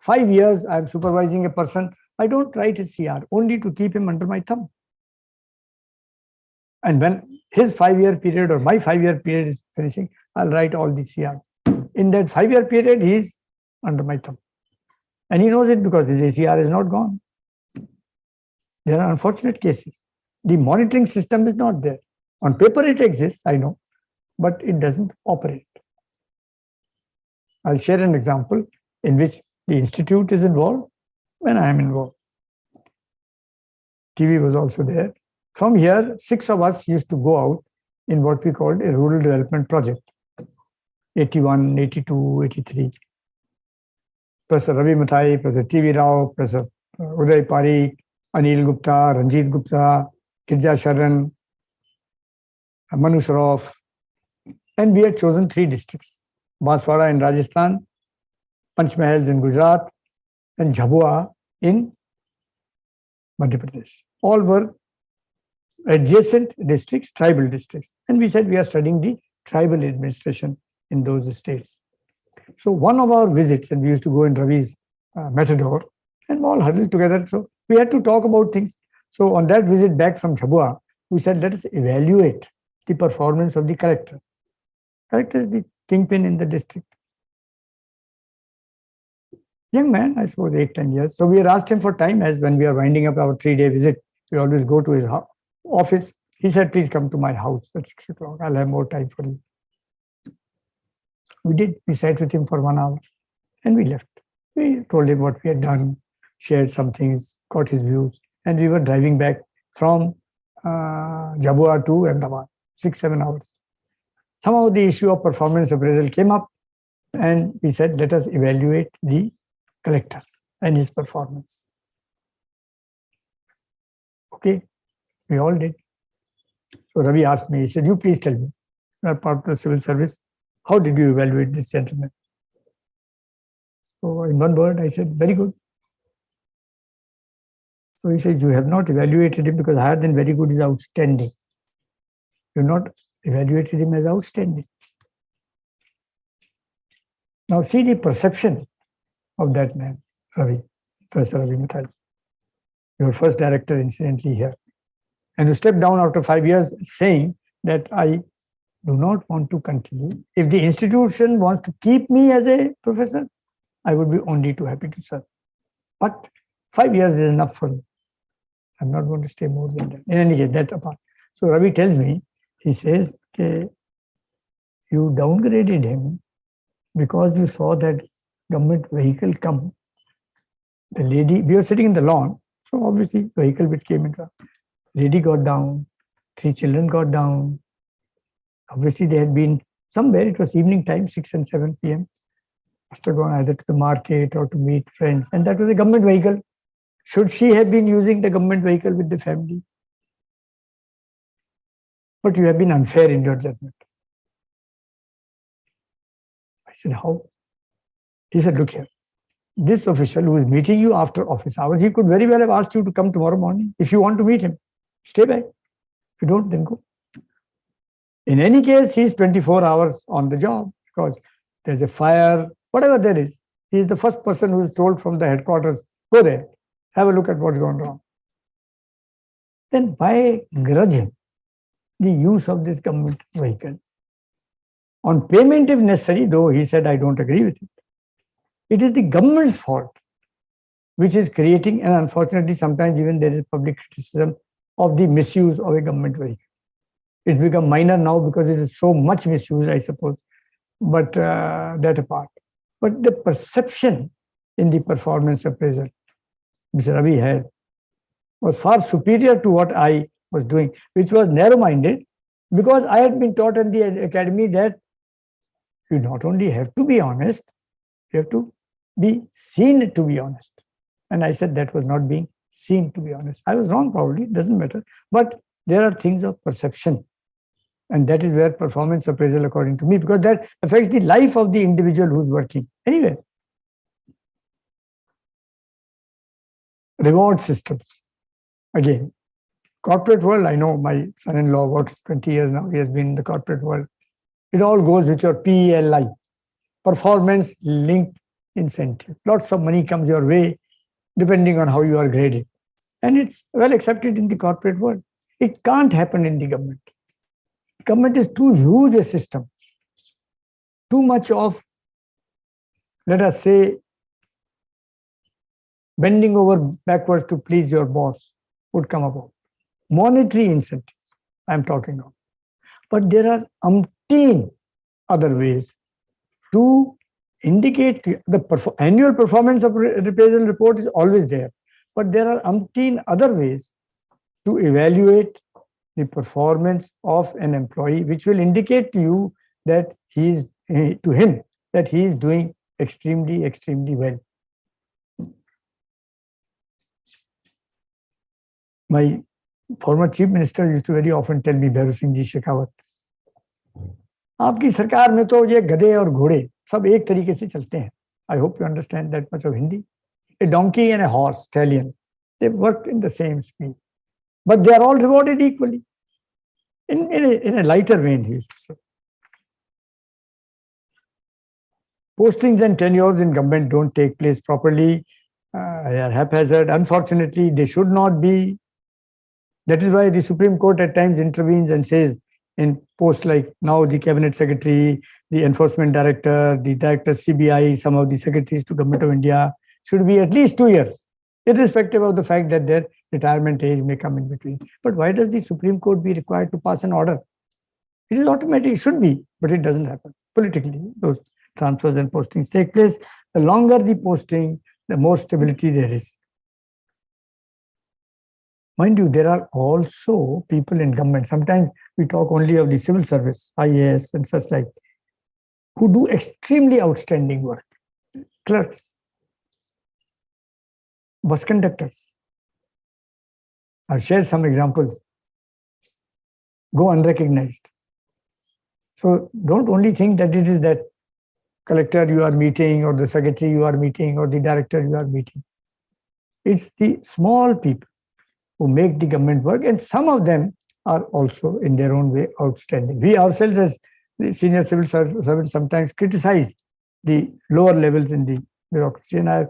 5 years I'm supervising a person, I don't write his CR, only to keep him under my thumb. And when his 5-year period or my 5-year period is finishing, I'll write all the CRs. In that 5-year period, he's under my thumb. And he knows it because his ACR is not gone. There are unfortunate cases. The monitoring system is not there. On paper it exists, I know, but it doesn't operate. I'll share an example in which the institute is involved when I am involved. TV was also there. From here, 6 of us used to go out in what we called a rural development project. 81, 82, 83. Professor Ravi Mathai, Professor T.V. Rao, Professor Uday Parikh, Anil Gupta, Ranjit Gupta, Kirja Sharan, Manu Shroff. And we had chosen 3 districts: Banswara in Rajasthan, Panchmahals in Gujarat, and Jhabua in Madhya Pradesh. All were adjacent districts, tribal districts. And we said we are studying the tribal administration in those states. So one of our visits, and we used to go in Ravi's Matador, and we all huddled together. So we had to talk about things. So on that visit back from Jhabua, we said, let us evaluate the performance of the collector. Collector is the kingpin in the district. Young man, I suppose 8-10 years. So we had asked him for time, as when we are winding up our 3-day visit, we always go to his office. He said, please come to my house at 6 o'clock. I'll have more time for you. We did. We sat with him for 1 hour and we left. We told him what we had done, shared some things, got his views, and we were driving back from Jabua to Ahmedabad, 6-7 hours. Somehow the issue of performance appraisal came up, and we said, let us evaluate the collectors and his performance. Okay, we all did. So Ravi asked me, he said, you please tell me, you are part of the civil service, how did you evaluate this gentleman? So in one word, I said, very good. So he says, you have not evaluated him, because higher than very good is outstanding. You have not evaluated him as outstanding. Now see the perception of that man, Ravi, Professor Ravi Mittal, your first director incidentally here. And you step down after 5 years saying that I do not want to continue. If the institution wants to keep me as a professor, I would be only too happy to serve. But 5 years is enough for me. I'm not going to stay more than that. In any case, that's apart. So Ravi tells me, he says, you downgraded him because you saw that government vehicle come. The lady, we were sitting in the lawn, so obviously vehicle which came in, lady got down, 3 children got down. Obviously they had been somewhere, it was evening time, 6 and 7 p.m. Must have gone either to the market or to meet friends, and that was a government vehicle. Should she have been using the government vehicle with the family? But you have been unfair in your judgment. I said, how? He said, look here, this official who is meeting you after office hours, he could very well have asked you to come tomorrow morning. If you want to meet him, stay back. If you don't, then go. In any case, he's 24 hours on the job, because there's a fire, whatever there is. He is the first person who is told from the headquarters, go there, have a look at what's going wrong. Then why grudge him the use of this government vehicle? On payment if necessary, though he said, I don't agree with it. It is the government's fault, which is creating, and unfortunately, sometimes even there is public criticism of the misuse of a government vehicle. It's become minor now because it is so much misused, I suppose, but that apart. But the perception in the performance appraisal, which Ravi had, was far superior to what I was doing, which was narrow-minded, because I had been taught in the academy that you not only have to be honest, you have to be seen to be honest. And I said that was not being seen to be honest. I was wrong, probably, doesn't matter. But there are things of perception. And that is where performance appraisal, according to me, because that affects the life of the individual who's working. Anyway, reward systems. Again, corporate world, I know my son-in-law works 20 years now. He has been in the corporate world. It all goes with your PLI, performance linked incentive. Lots of money comes your way depending on how you are graded. And it's well accepted in the corporate world. It can't happen in the government. Government is too huge a system. Too much of, let us say, bending over backwards to please your boss would come about. Monetary incentives, I'm talking of. But there are umpteen other ways to indicate the annual performance of appraisal report is always there. But there are umpteen other ways to evaluate the performance of an employee, which will indicate to you that he is doing extremely, extremely well. My former chief minister used to very often tell me, Bhairu Singh ji Shekhawat, आपकी सरकार में तो ये गधे और घोड़े सब एक तरीके से चलते हैं. I hope you understand that much of Hindi. A donkey and a horse, stallion, they work in the same speed. But they are all rewarded equally. In a lighter vein, he used to say. Postings and tenures in government don't take place properly, are haphazard. Unfortunately, they should not be. That is why the Supreme Court at times intervenes and says, in posts like now the Cabinet Secretary, the Enforcement Director, the Director CBI, some of the secretaries to Government of India, should be at least 2 years, irrespective of the fact that their retirement age may come in between. But why does the Supreme Court be required to pass an order? It is automatic, it should be, but it doesn't happen. Politically, those transfers and postings take place. The longer the posting, the more stability there is. Mind you, there are also people in government. Sometimes we talk only of the civil service, IAS and such like, who do extremely outstanding work. Clerks, bus conductors. I've shared some examples. Go unrecognized. So don't only think that it is that collector you are meeting, or the secretary you are meeting, or the director you are meeting. It's the small people who make the government work, and some of them are also in their own way outstanding. We ourselves as the senior civil servants sometimes criticize the lower levels in the bureaucracy, and I've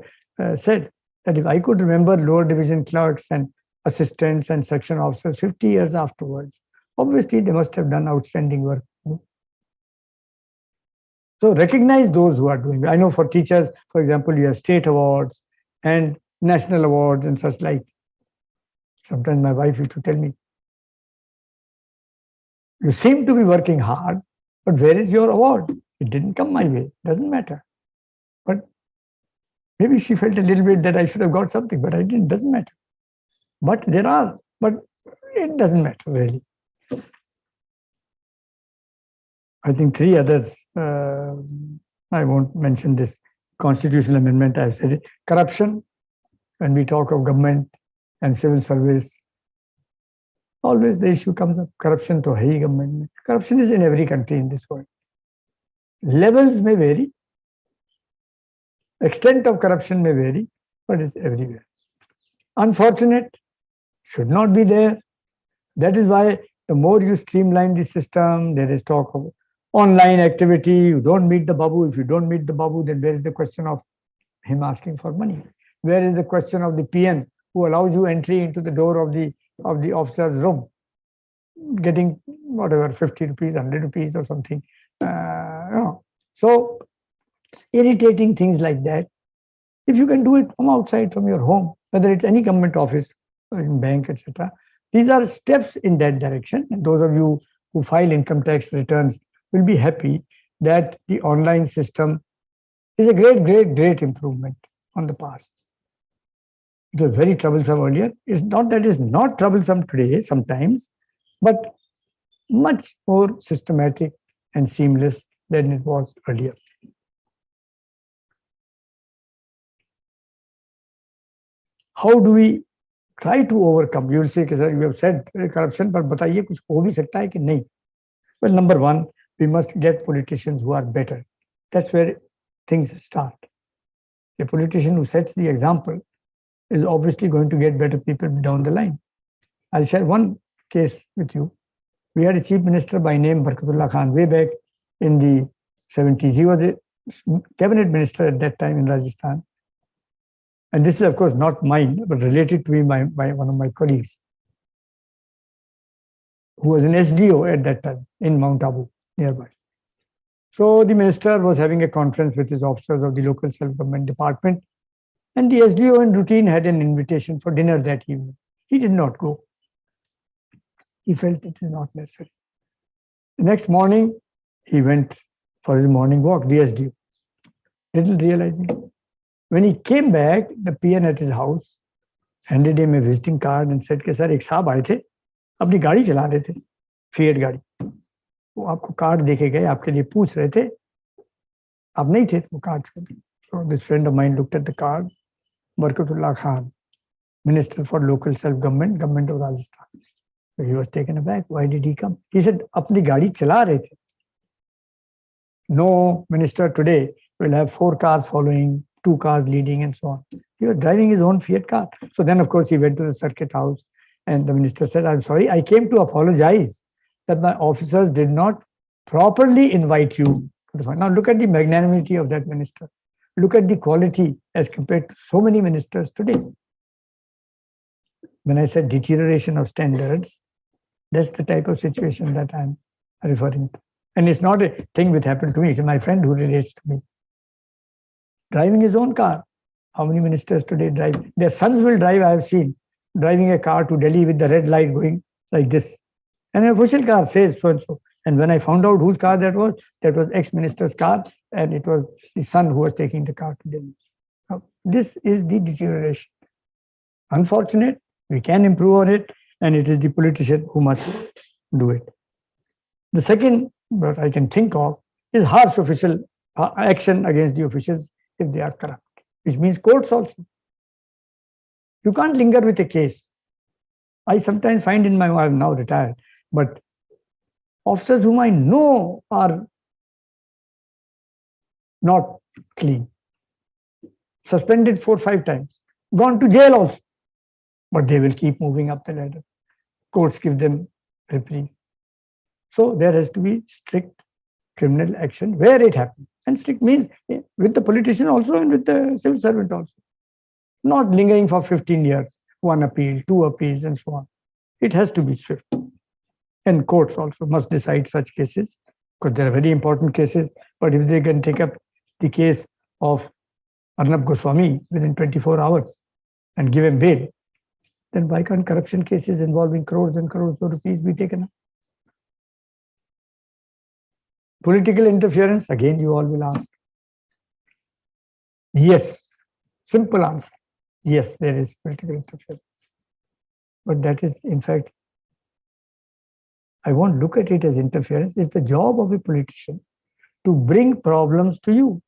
said that if I could remember lower division clerks and assistants and section officers 50 years afterwards, obviously they must have done outstanding work. So recognize those who are doing. I know for teachers, for example, you have state awards and national awards and such like. Sometimes my wife used to tell me, you seem to be working hard, but where is your award? It didn't come my way. Doesn't matter. But maybe she felt a little bit that I should have got something, but I didn't. Doesn't matter. But there are, but it doesn't matter really. I think 3 others, I won't mention this constitutional amendment, I've said it. Corruption, when we talk of government and civil service, always the issue comes up, corruption to hai government. Corruption is in every country in this world. Levels may vary, extent of corruption may vary, but it's everywhere. Unfortunate, should not be there. That is why the more you streamline the system, there is talk of online activity, you don't meet the Babu. If you don't meet the Babu, then where is the question of him asking for money? Where is the question of the PN who allows you entry into the door of the officer's room, getting whatever, 50 rupees, 100 rupees or something. So irritating things like that. If you can do it from outside, from your home, whether it's any government office, or in bank, etc. These are steps in that direction. And those of you who file income tax returns will be happy that the online system is a great improvement on the past. It was very troublesome earlier. It's not that it's not troublesome today sometimes, but much more systematic and seamless than it was earlier. How do we try to overcome? You will say, sir, you have said corruption, but बताइए कुछ हो भी सकता है कि नहीं? Well, number one, we must get politicians who are better. That's where things start. A politician who sets the example is obviously going to get better people down the line. I'll share one case with you. We had a chief minister by name Barkatullah Khan way back in the 70s. He was a cabinet minister at that time in Rajasthan. And this is, of course, not mine, but related to me by one of my colleagues, who was an SDO at that time in Mount Abu, nearby. So the minister was having a conference with his officers of the local self-government department, and the SDO in routine had an invitation for dinner that evening. He did not go. He felt it is not necessary. The next morning, he went for his morning walk, the SDO, little realizing. When he came back, the PN at his house handed him a visiting card and said, "Sir, एक साहब आए थे, अपनी गाड़ी चला रहे थे, Fiat गाड़ी, वो आपको कार्ड देके गए, आपके लिए पूछ रहे थे, आप नहीं थे, वो कार्ड छोड़ दिए." So this friend of mine looked at the card, Barkatullah Khan, Minister for Local Self-Government, Government of Rajasthan. So he was taken aback. Why did he come? He said, अपनी गाड़ी चला रहे थे. No minister today will have 4 cars following, 2 cars leading, and so on. He was driving his own Fiat car. So then, of course, he went to the circuit house, and the minister said, "I'm sorry, I came to apologize that my officers did not properly invite you to the fund." Now look at the magnanimity of that minister. Look at the quality as compared to so many ministers today. When I said deterioration of standards, that's the type of situation that I'm referring to. And it's not a thing which happened to me. It's my friend who relates to me. Driving his own car. How many ministers today drive? Their sons will drive, I have seen, driving a car to Delhi with the red light going like this. And an official car says so and so. And when I found out whose car that was ex-minister's car, and it was the son who was taking the car to Delhi. Now, this is the deterioration. Unfortunate, we can improve on it, and it is the politician who must do it. The second that I can think of is harsh official action against the officials if they are corrupt, which means courts also. You can't linger with a case. I sometimes find I'm now retired, but officers whom I know are not clean, suspended 4 or 5 times, gone to jail also, but they will keep moving up the ladder. Courts give them reprieve. So there has to be strict criminal action where it happens. And strict means with the politician also and with the civil servant also. Not lingering for 15 years, 1 appeal, 2 appeals, and so on. It has to be swift. And courts also must decide such cases, because they are very important cases. But if they can take up the case of Arnab Goswami within 24 hours and give him bail, then why can't corruption cases involving crores and crores of rupees be taken up? Political interference, again, you all will ask. Yes, simple answer. Yes, there is political interference. But that is, in fact, I won't look at it as interference. It's the job of a politician to bring problems to you.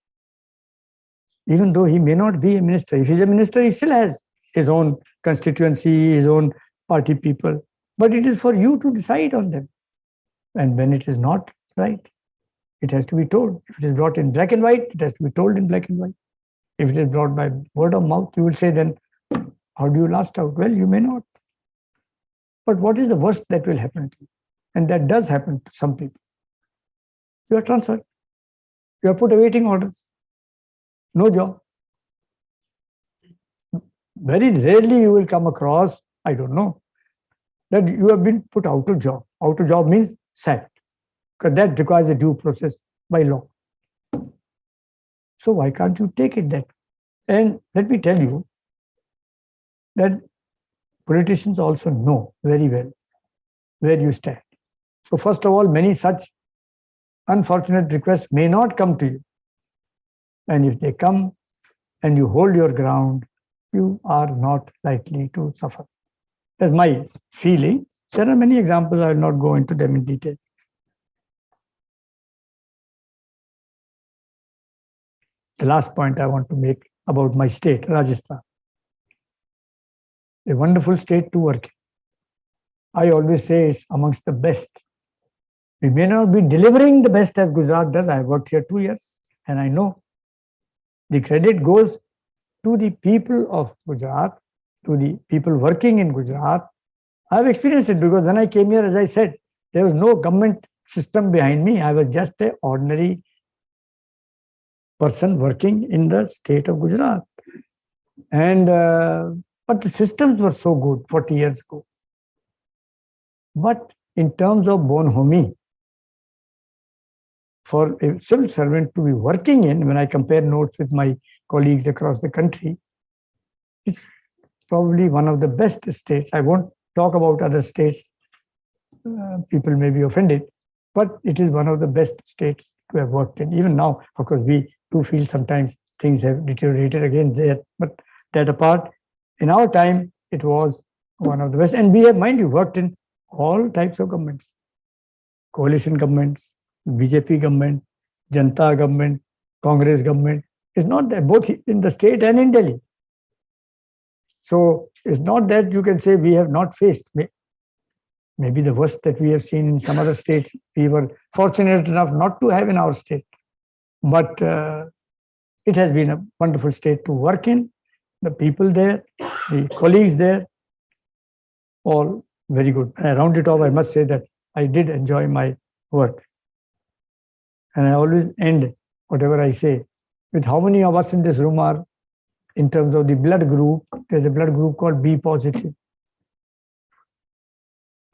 Even though he may not be a minister. If he's a minister, he still has his own constituency, his own party people. But it is for you to decide on them. And when it is not right, it has to be told. If it is brought in black and white, it has to be told in black and white. If it is brought by word of mouth, you will say then, how do you last out? Well, you may not. But what is the worst that will happen to you? And that does happen to some people. You are transferred. You are put awaiting orders. No job. Very rarely you will come across, I don't know, that you have been put out of job. Out of job means sacked, because that requires a due process by law. So why can't you take it that way? And let me tell you that politicians also know very well where you stand. So first of all, many such unfortunate requests may not come to you. And if they come and you hold your ground, you are not likely to suffer. That's my feeling. There are many examples. I will not go into them in detail. The last point I want to make about my state, Rajasthan. A wonderful state to work in. I always say it's amongst the best. We may not be delivering the best as Gujarat does. I have worked here 2 years and I know the credit goes to the people of Gujarat, to the people working in Gujarat. I have experienced it because when I came here, as I said, there was no government system behind me. I was just an ordinary person working in the state of Gujarat. And but the systems were so good 40 years ago. But in terms of bonhomie, for a civil servant to be working in, when I compare notes with my colleagues across the country, it's probably one of the best states. I won't talk about other states. People may be offended, but it is one of the best states to have worked in. Even now, of course, we do feel sometimes things have deteriorated again there. But that apart, in our time, it was one of the best. And we have, mind you, worked in all types of governments. Coalition governments, BJP government, Janta government, Congress government. It's not that both in the state and in Delhi. So it's not that you can say we have not faced. Maybe the worst that we have seen in some other states, we were fortunate enough not to have in our state. But it has been a wonderful state to work in. The people there, the colleagues there, all very good. And I round it off, I must say that I did enjoy my work. And I always end whatever I say with how many of us in this room are, in terms of the blood group, there's a blood group called B positive.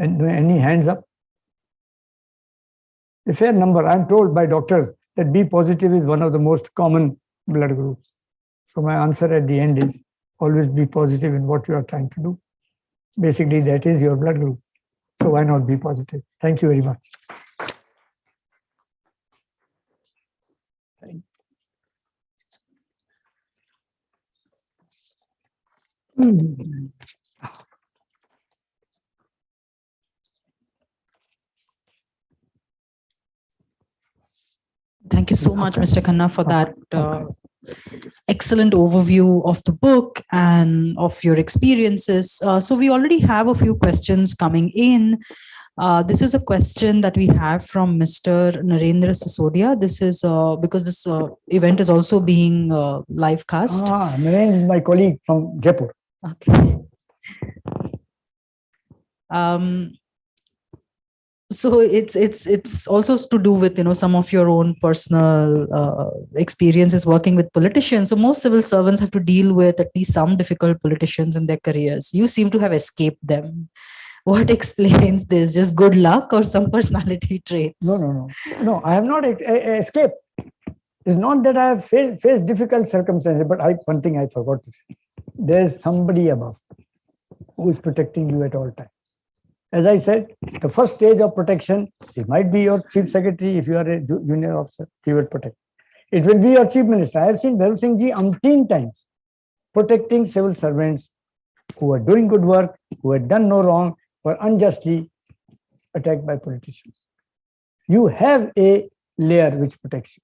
And any hands up? A fair number. I'm told by doctors that B positive is one of the most common blood groups. So my answer at the end is always be positive in what you are trying to do. Basically, that is your blood group. So why not be positive? Thank you very much. Thank you so much, Mr. Khanna, for that excellent overview of the book and of your experiences. So we already have a few questions coming in. This is a question that we have from Mr. Narendra Sisodia. This is because this event is also being live cast. Narendra is my colleague from Jaipur. Okay. So it's also to do with, you know, some of your own personal experiences working with politicians. So most civil servants have to deal with at least some difficult politicians in their careers. You seem to have escaped them. What explains this? Just good luck or some personality traits? No, I have not escaped. It's not that I have faced difficult circumstances, but one thing I forgot to say. There's somebody above who is protecting you at all times. As I said, the first stage of protection, it might be your chief secretary. If you are a junior officer, he will protect. It will be your chief minister. I have seen Bharat Singh ji umpteen times protecting civil servants who are doing good work, who had done no wrong, were unjustly attacked by politicians. You have a layer which protects you.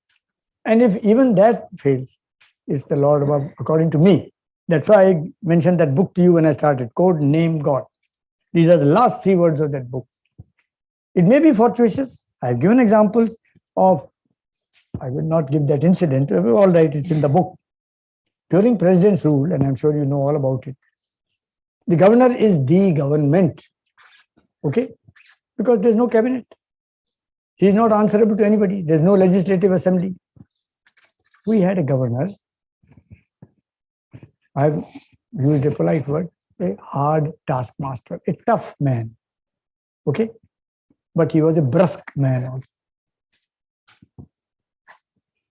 And if even that fails, it's the Lord above, according to me. That's why I mentioned that book to you when I started, Code Name God. These are the last 3 words of that book. It may be fortuitous. I've given examples of, I will not give that incident, all right, it's in the book. During president's rule, and I'm sure you know all about it, the governor is the government, okay? Because there's no cabinet. He's not answerable to anybody. There's no legislative assembly. We had a governor, I've used a polite word, a hard taskmaster, a tough man, okay? But he was a brusque man also.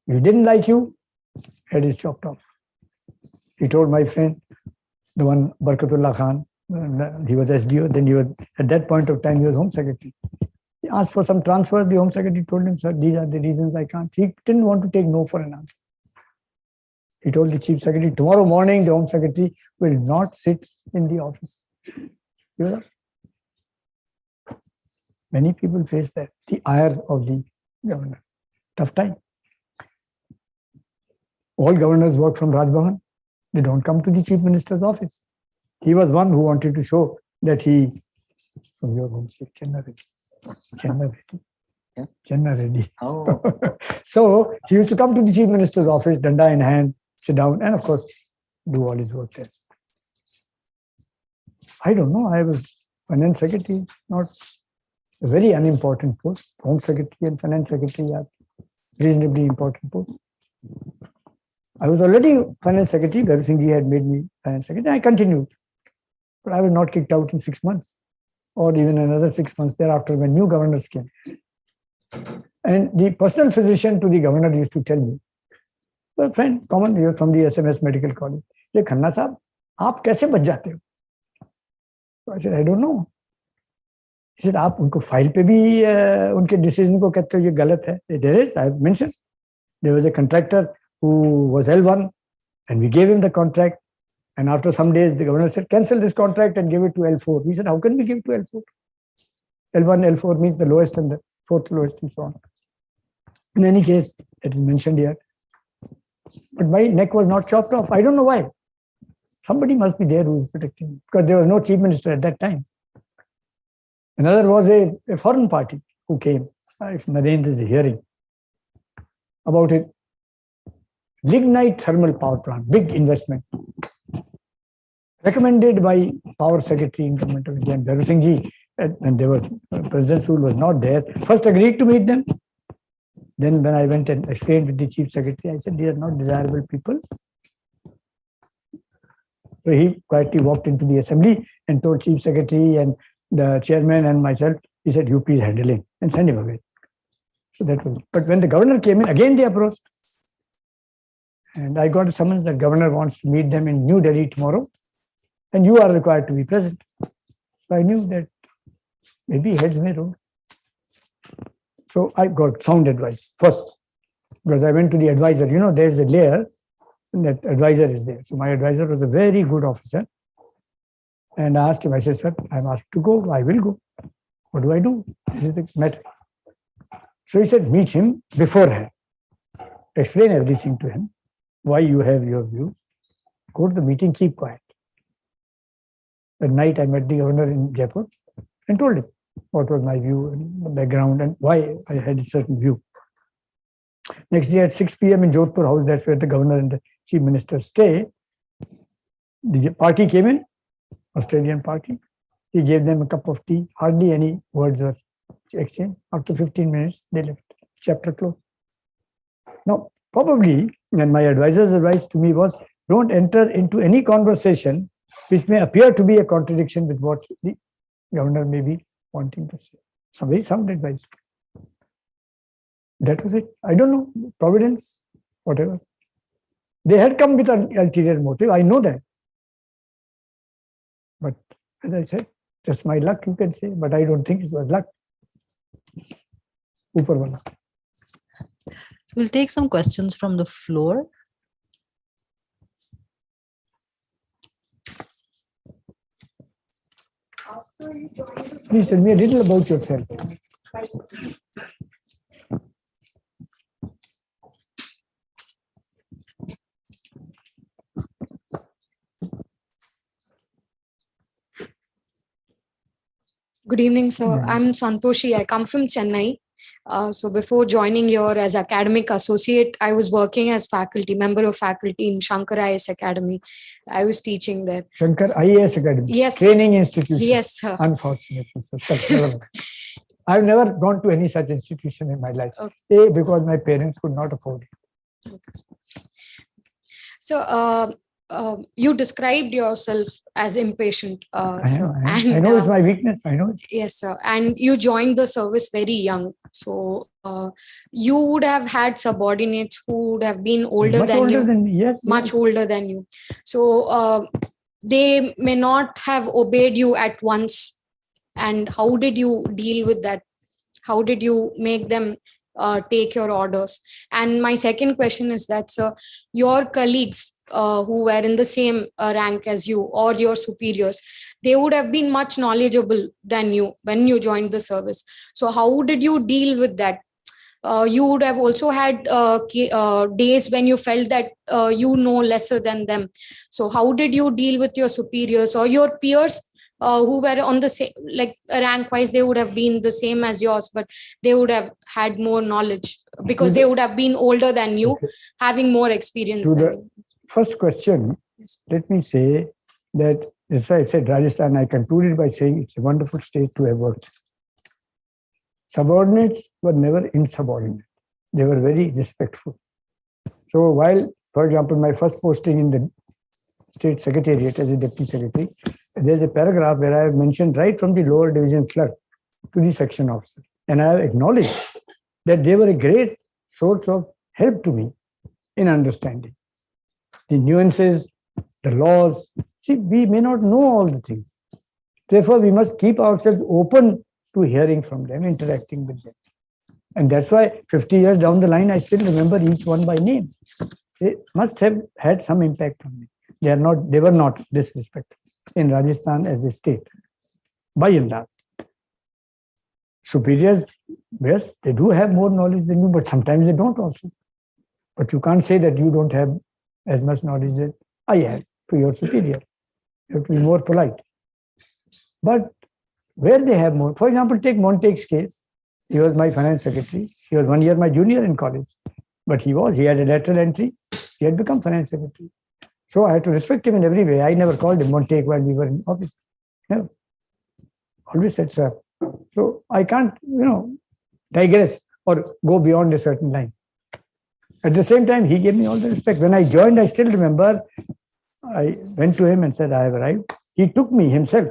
He didn't like you, head is chopped off. He told my friend, the one Barkatullah Khan, he was SDO, then he was, at that point of time, he was Home Secretary. He asked for some transfer, the Home Secretary told him, sir, these are the reasons I can't. He didn't want to take no for an answer. He told the Chief Secretary, tomorrow morning, the Home Secretary will not sit in the office. You know? Many people face that, the ire of the governor. Tough time. All governors work from Raj Bhavan. They don't come to the Chief Minister's office. He was one who wanted to show that he, from your home state, Chenna Reddy. Oh. So he used to come to the Chief Minister's office, danda in hand, sit down, and of course, do all his work there. I don't know, I was Finance Secretary, not a very unimportant post. Home Secretary and Finance Secretary are reasonably important posts. I was already Finance Secretary. Bharat Singh ji had made me Finance Secretary. I continued. But I was not kicked out in 6 months or even another 6 months thereafter when new governors came. And the personal physician to the governor used to tell me, well, friend, common, you're from the SMS Medical College. Ye Khanna sahab, aap kaise bach jate ho? So I said, I don't know. He said, aap unko file pe bhi unke decision ko kehte ho ye galat hai. There is, I have mentioned. There was a contractor who was L1 and we gave him the contract. And after some days, the governor said, cancel this contract and give it to L4. We said, how can we give it to L4? L1, L4 means the lowest and the fourth lowest and so on. In any case, it is mentioned here. But my neck was not chopped off. I don't know why. Somebody must be there who is protecting me because there was no chief minister at that time. Another was a foreign party who came, if Narendra is hearing, about it. Lignite thermal power plant, big investment. Recommended by Power Secretary in Government of India and Bharat Singh ji, and there was President's rule was not there. First agreed to meet them. Then when I went and explained with the Chief Secretary, I said, these are not desirable people. So he quietly walked into the assembly and told Chief Secretary and the chairman and myself, he said, you please handle him and send him away. So that was it. But when the governor came in, again they approached. And I got a summons that governor wants to meet them in New Delhi tomorrow, and you are required to be present. So I knew that maybe heads may roll. So I got sound advice first, because I went to the advisor. You know, there's a layer, and that advisor is there. So my advisor was a very good officer. And I asked him, I said, sir, I'm asked to go. I will go. What do I do? This is the matter. So he said, meet him beforehand. Explain everything to him, why you have your views. Go to the meeting, keep quiet. At night, I met the governor in Jaipur and told him what was my view and the background and why I had a certain view. Next day at 6 p.m. in Jodhpur House, that's where the governor and the chief minister stay. The party came in, Australian party. He gave them a cup of tea, hardly any words were exchanged. After 15 minutes, they left. Chapter closed. Now, probably, and my advisor's advice to me was, don't enter into any conversation which may appear to be a contradiction with what the governor may be wanting to say. Some very sound advice. That was it. I don't know, providence, whatever. They had come with an ulterior motive. I know that. But as I said, just my luck, you can say, but I don't think it was luck. Upar wala. So we'll take some questions from the floor. Please tell me a little about yourself. Good evening, sir. I'm Santoshi. I come from Chennai. So before joining here as academic associate, I was working as faculty, member of faculty in Shankar IAS Academy. I was teaching there. Shankar IAS Academy? Yes. Training institution? Yes, sir. Unfortunately. So I've never gone to any such institution in my life. Okay. A, because my parents could not afford it. Okay. So you described yourself as impatient, sir. I know it's my weakness. I know it. Yes, sir. And you joined the service very young. So you would have had subordinates who would have been older than you. Yes, much older than you. So they may not have obeyed you at once. And how did you deal with that? How did you make them take your orders? And my second question is that, sir, your colleagues who were in the same rank as you or your superiors, they would have been much knowledgeable than you when you joined the service. So how did you deal with that? You would have also had days when you felt that you know lesser than them. So how did you deal with your superiors or your peers who were on the same, like rank wise, they would have been the same as yours, but they would have had more knowledge because they would have been older than you, having more experience than you. First question, yes. Let me say that, that's why I said Rajasthan, I concluded by saying it's a wonderful state to have worked. Subordinates were never insubordinate. They were very respectful. So while, for example, my first posting in the state secretariat as a deputy secretary, there's a paragraph where I have mentioned right from the lower division clerk to the section officer. And I have acknowledged that they were a great source of help to me in understanding the nuances, the laws. See, we may not know all the things. Therefore, we must keep ourselves open to hearing from them, interacting with them. And that's why 50 years down the line, I still remember each one by name. They must have had some impact on me. They were not disrespectful in Rajasthan as a state, by and large. Superiors, yes, they do have more knowledge than you, but sometimes they don't also. But you can't say that you don't have as much knowledge as I have to your superior. You have to be more polite. But where they have more, for example, take Montague's case. He was my finance secretary. He was 1 year my junior in college. But he had a lateral entry. He had become finance secretary. So I had to respect him in every way. I never called him Montague while we were in office. Never. Always said, sir. So I can't, digress or go beyond a certain line. At the same time, he gave me all the respect. When I joined, I still remember, I went to him and said, I have arrived. He took me himself.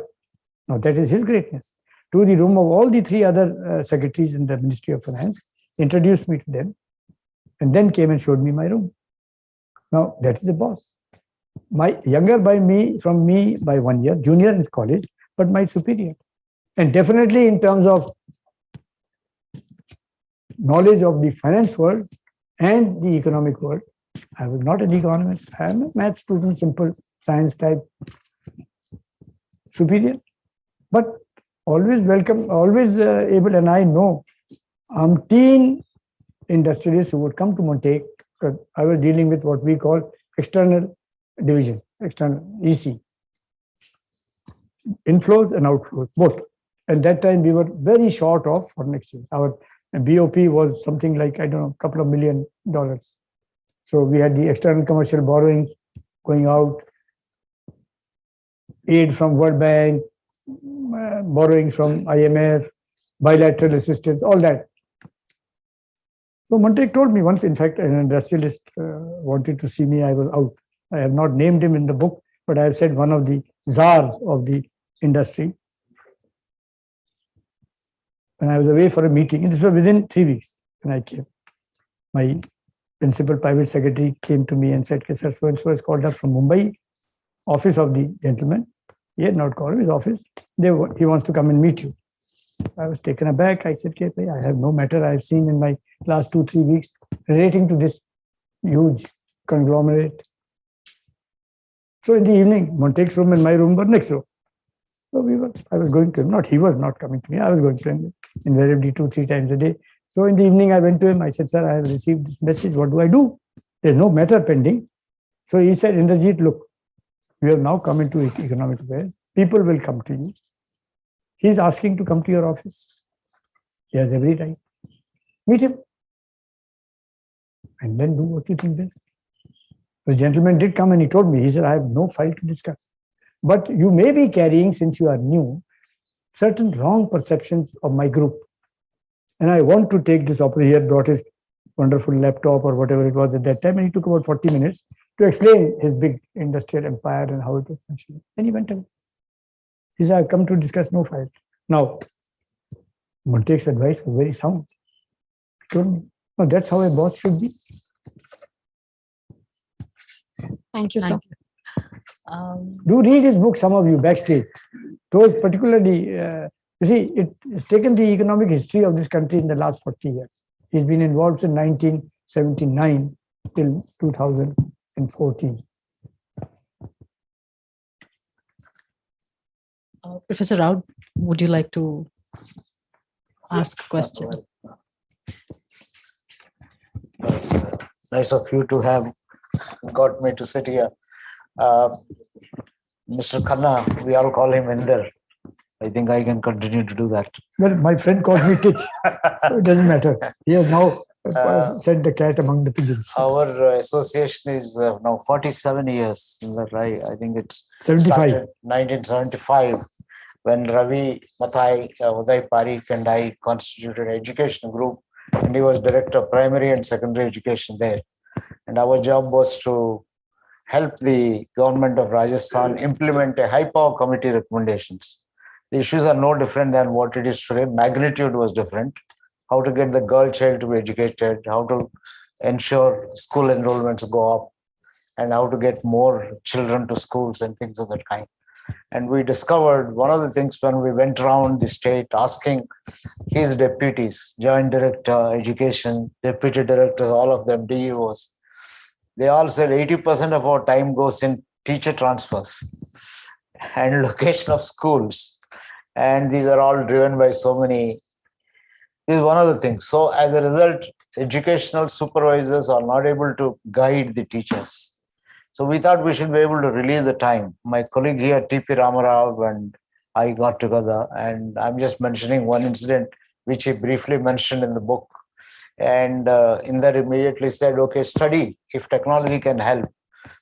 Now, that is his greatness. To the room of all the three other secretaries in the Ministry of Finance, introduced me to them, and then came and showed me my room. Now, that is the boss. My younger from me by 1 year, junior in college, but my superior. And definitely in terms of knowledge of the finance world and the economic world, I was not an economist. I am a math student, simple science type superior, but always welcome, always able. And I know umpteen industrialists who would come to Montague, because I was dealing with what we call external division, external EC, inflows and outflows, both. And that time we were very short of foreign exchange. Our BOP was something like, I don't know, a couple of $1 million. So we had the external commercial borrowings going out, aid from World Bank, borrowing from IMF, bilateral assistance, all that. So Montague told me once, in fact, an industrialist wanted to see me, I was out. I have not named him in the book, but I have said one of the czars of the industry. When I was away for a meeting, and this was within 3 weeks when I came, my principal private secretary came to me and said, sir, so-and-so has called up from Mumbai, office of the gentleman. He had not called his office. He wants to come and meet you. I was taken aback. I said, I have no matter I have seen in my last 2-3 weeks relating to this huge conglomerate. So in the evening, Montague's room and my room were next door. So I was going to him. He was not coming to me. I was going to him invariably 2-3 times a day. So in the evening, I went to him. I said, sir, I have received this message. What do I do? There's no matter pending. So he said, Inderjit, look, we have now come into economic affairs. People will come to you. He's asking to come to your office. He has every right. Meet him. And then do what you think best. The gentleman did come and he told me, he said, I have no file to discuss. But you may be carrying, since you are new, certain wrong perceptions of my group. And I want to take this opportunity. He had brought his wonderful laptop or whatever it was at that time. And he took about 40 minutes to explain his big industrial empire and how it was functioning. Then he went away. He said, I've come to discuss no file. Now, Montague's advice was very sound. He told me, no, that's how a boss should be. Thank you, sir. Do read his book, some of you, backstage. Those particularly, you see, it's taken the economic history of this country in the last 40 years. He's been involved in 1979 till 2014. Professor Rao, would you like to ask a question? Nice of you to have got me to sit here. Mr. Khanna, we all call him Inder. I think I can continue to do that. Well, my friend calls me Titch. So it doesn't matter. He has now sent the cat among the pigeons. Our association is now 47 years. Is that right? I think it's 75. 1975, when Ravi, Mathai, Uday Parikh and I constituted an education group, and he was director of primary and secondary education there. And our job was to help the government of Rajasthan implement a high power committee recommendations. The issues are no different than what it is today. Magnitude was different. How to get the girl child to be educated, how to ensure school enrollments go up, and how to get more children to schools and things of that kind. And we discovered one of the things when we went around the state asking his deputies, joint director, education, deputy directors, all of them, DEOs, they all said 80% of our time goes in teacher transfers and location of schools. And these are all driven by so many. This is one of the things. So as a result, educational supervisors are not able to guide the teachers. So we thought we should be able to release the time. My colleague here, T.P. Ramarao, and I got together, and I'm just mentioning one incident which he briefly mentioned in the book. And in that immediately said, okay, study if technology can help.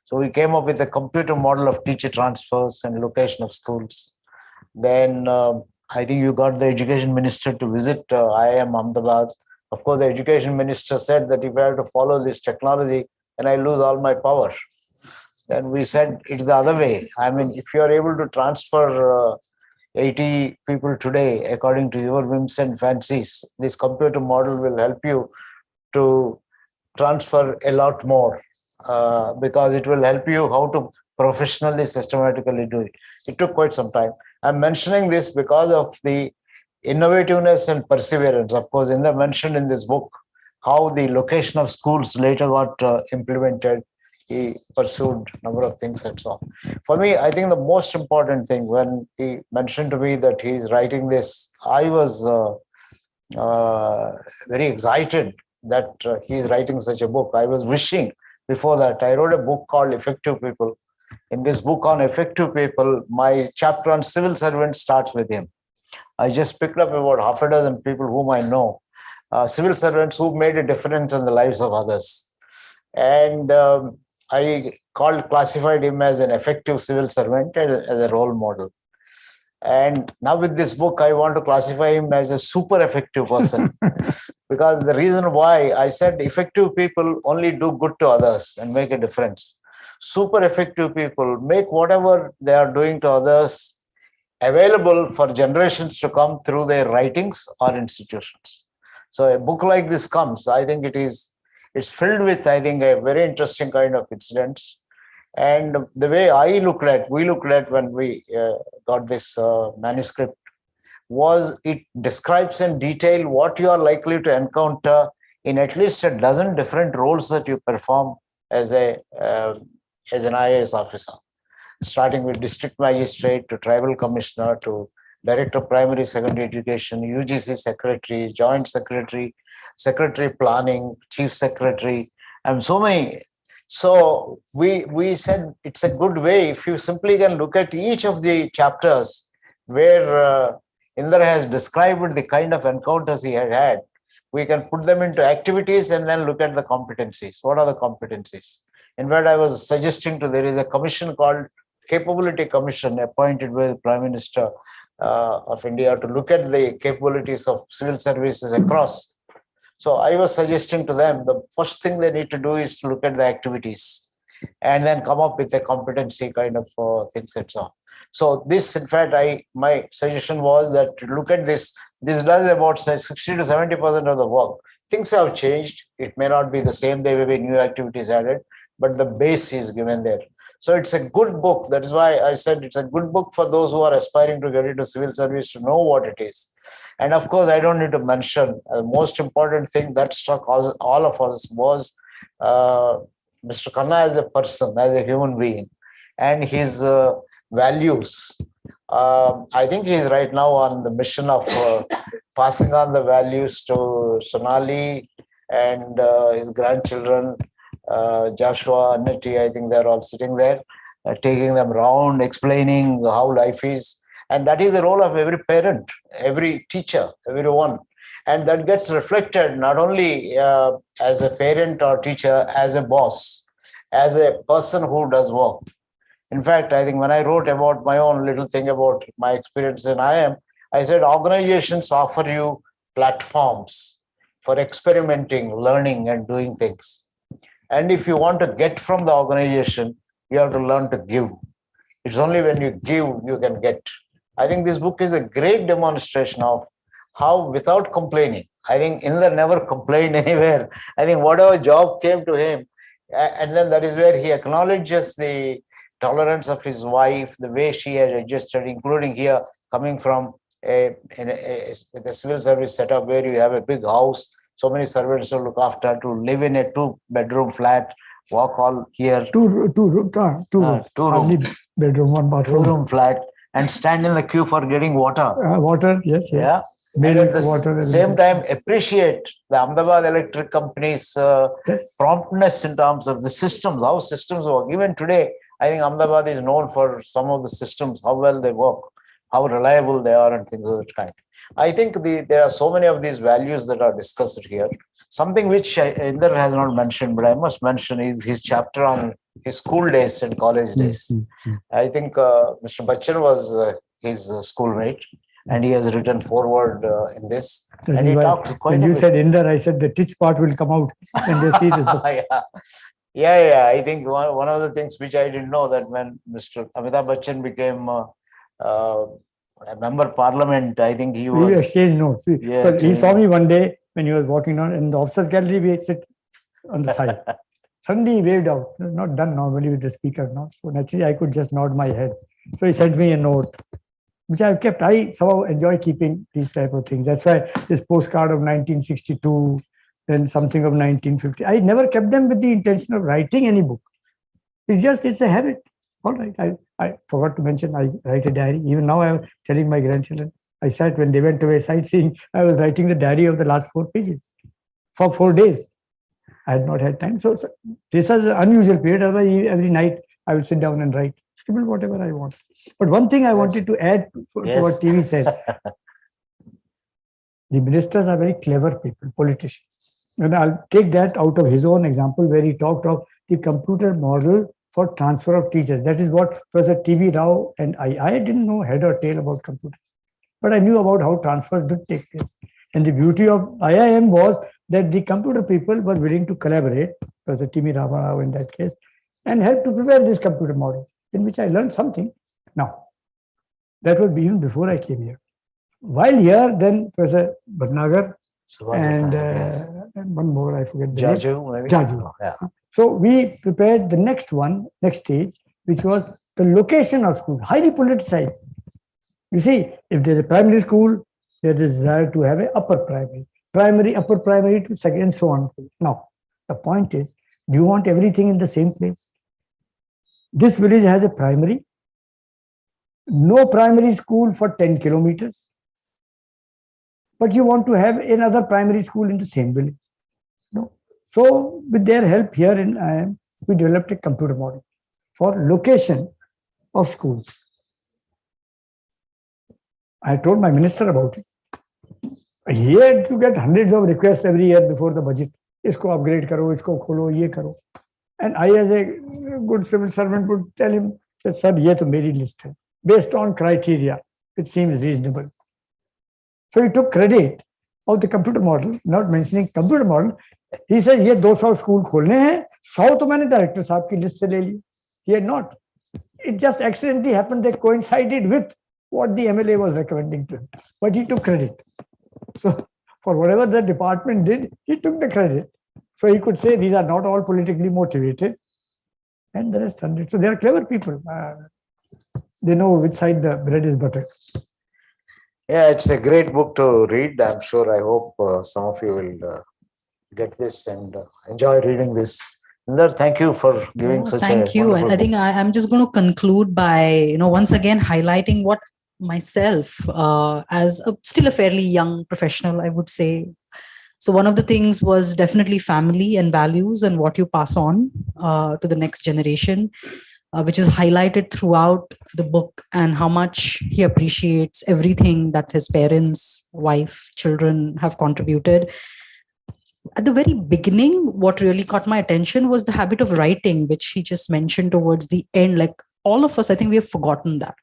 So we came up with a computer model of teacher transfers and location of schools. Then I think you got the education minister to visit IIM Ahmedabad. Of course, the education minister said that if I have to follow this technology, then I lose all my power. Then we said it's the other way. I mean, if you are able to transfer 80 people today, according to your whims and fancies, this computer model will help you to transfer a lot more. because it will help you how to professionally, systematically do it. It took quite some time. I'm mentioning this because of the innovativeness and perseverance. Of course, Inder mentioned in this book how the location of schools later got implemented. He pursued a number of things and so on. For me, I think the most important thing, when he mentioned to me that he's writing this, I was very excited that he's writing such a book. I was wishing before that. I wrote a book called Effective People. In this book on effective people, my chapter on civil servants starts with him. I just picked up about half a dozen people whom I know, civil servants who made a difference in the lives of others. And I classified him as an effective civil servant and as a role model. And now with this book, I want to classify him as a super effective person. Because the reason why I said effective people only do good to others and make a difference. Super effective people make whatever they are doing to others available for generations to come through their writings or institutions. So a book like this comes, I think it's filled with, I think, a very interesting kind of incidents. And the way we looked at when we got this manuscript was it describes in detail what you are likely to encounter in at least a dozen different roles that you perform as an IAS officer, starting with district magistrate to tribal commissioner to director of primary secondary education, UGC secretary, joint secretary, secretary planning, chief secretary, and so many. So we said it's a good way if you simply can look at each of the chapters where Inder has described the kind of encounters he had. We can put them into activities and then look at the competencies. What are the competencies? In fact, I was suggesting there is a commission called Capability Commission appointed by the Prime Minister of India to look at the capabilities of civil services across. So I was suggesting to them, the first thing they need to do is to look at the activities and then come up with a competency kind of things and so on. So this, in fact, my suggestion was that to look at this. This does about 60 to 70% of the work. Things have changed. It may not be the same. There may be new activities added, but the base is given there. So it's a good book. That is why I said it's a good book for those who are aspiring to get into civil service to know what it is. And of course, I don't need to mention the most important thing that struck all of us was Mr. Khanna as a person, as a human being, and his values. I think he is right now on the mission of passing on the values to Sonali and his grandchildren, Joshua, Annette. I think they're all sitting there, taking them around, explaining how life is. And that is the role of every parent, every teacher, everyone. And that gets reflected not only as a parent or teacher, as a boss, as a person who does work. In fact, I think when I wrote about my own little thing about my experience in IIM, I said organizations offer you platforms for experimenting, learning, and doing things. And if you want to get from the organization, you have to learn to give. It's only when you give, you can get. I think this book is a great demonstration of how, without complaining, I think Inder never complained anywhere. I think whatever job came to him, and then that is where he acknowledges the tolerance of his wife, the way she has adjusted, including here coming from with a civil service setup where you have a big house, so many servants to look after, to live in a 2-bedroom flat, walk all here. Two rooms. Bedroom, one bathroom. 2-room flat, and stand in the queue for getting water. Water, yes. Yeah. And at the same time, appreciate the Ahmedabad Electric Company's promptness in terms of the systems, how systems work. Even today, I think Ahmedabad is known for some of the systems, how well they work, how reliable they are, and things of that kind. I think there are so many of these values that are discussed here. Something which Inder has not mentioned, but I must mention is his chapter on his school days and college days. I think Mr. Bachchan was his schoolmate, and he has written forward in this. And he talks quite. When you said Inder, I said the teach part will come out when they see this book. Yeah. I think one of the things which I didn't know, that when Mr. Amitabh Bachchan became a member of parliament, I think he was. We exchanged notes. But he saw me one day when he was walking on in the officers' gallery. We sit on the side. Suddenly he waved out. It was not done normally with the speaker now. So naturally I could just nod my head. So he sent me a note, which I've kept. I somehow enjoy keeping these type of things. That's why this postcard of 1962, then something of 1950. I never kept them with the intention of writing any book. It's a habit. All right. I forgot to mention, I write a diary. Even now I'm telling my grandchildren, I sat when they went away sightseeing, I was writing the diary of the last 4 pages for 4 days. I had not had time. So this is an unusual period. Otherwise, every night I would sit down and write, scribble whatever I want. But one thing I wanted to add to what TV said, the ministers are very clever people, politicians. And I'll take that out of his own example where he talked of the computer model for transfer of teachers. That is what Professor T.V. Rao and I didn't know head or tail about computers. But I knew about how transfers did take place. And the beauty of IIM was that the computer people were willing to collaborate, Professor T.V. Rao in that case, and help to prepare this computer model, in which I learned something. Now, that was even before I came here. While here, then Professor Bhatnagar and one more, I forget the name. Jaju. Yeah. So we prepared the next stage, which was the location of school, highly politicized. You see, if there's a primary school, there's a desire to have an upper primary, upper primary to second, and so on. Now, the point is, do you want everything in the same place? This village has a primary, no primary school for 10 kilometers, but you want to have another primary school in the same village. No. So with their help here in IIM, we developed a computer model for location of schools. I told my minister about it. He had to get hundreds of requests every year before the budget. Isko upgrade karo, isko kholo, ye karo. And I, as a good civil servant, would tell him, sir, ye to meri list hai. Based on criteria, it seems reasonable. So he took credit of the computer model, not mentioning computer model. He said, ye 200 school kholne hain, 100 to maine director saab ki list se le liye. He had not. It just accidentally happened that coincided with what the MLA was recommending to him. But he took credit. So for whatever the department did, he took the credit. So he could say these are not all politically motivated. And the rest 100. So they are clever people. They know which side the bread is buttered. Yeah, it's a great book to read. I'm sure, I hope some of you will get this and enjoy reading this. Inder, thank you for giving such a thank you. wonderful I think I'm just going to conclude by, once again highlighting what myself as still a fairly young professional, I would say. So one of the things was definitely family and values and what you pass on to the next generation, which is highlighted throughout the book, and how much he appreciates everything that his parents, wife, children have contributed. At the very beginning, what really caught my attention was the habit of writing, which he just mentioned towards the end. Like all of us, I think we have forgotten that,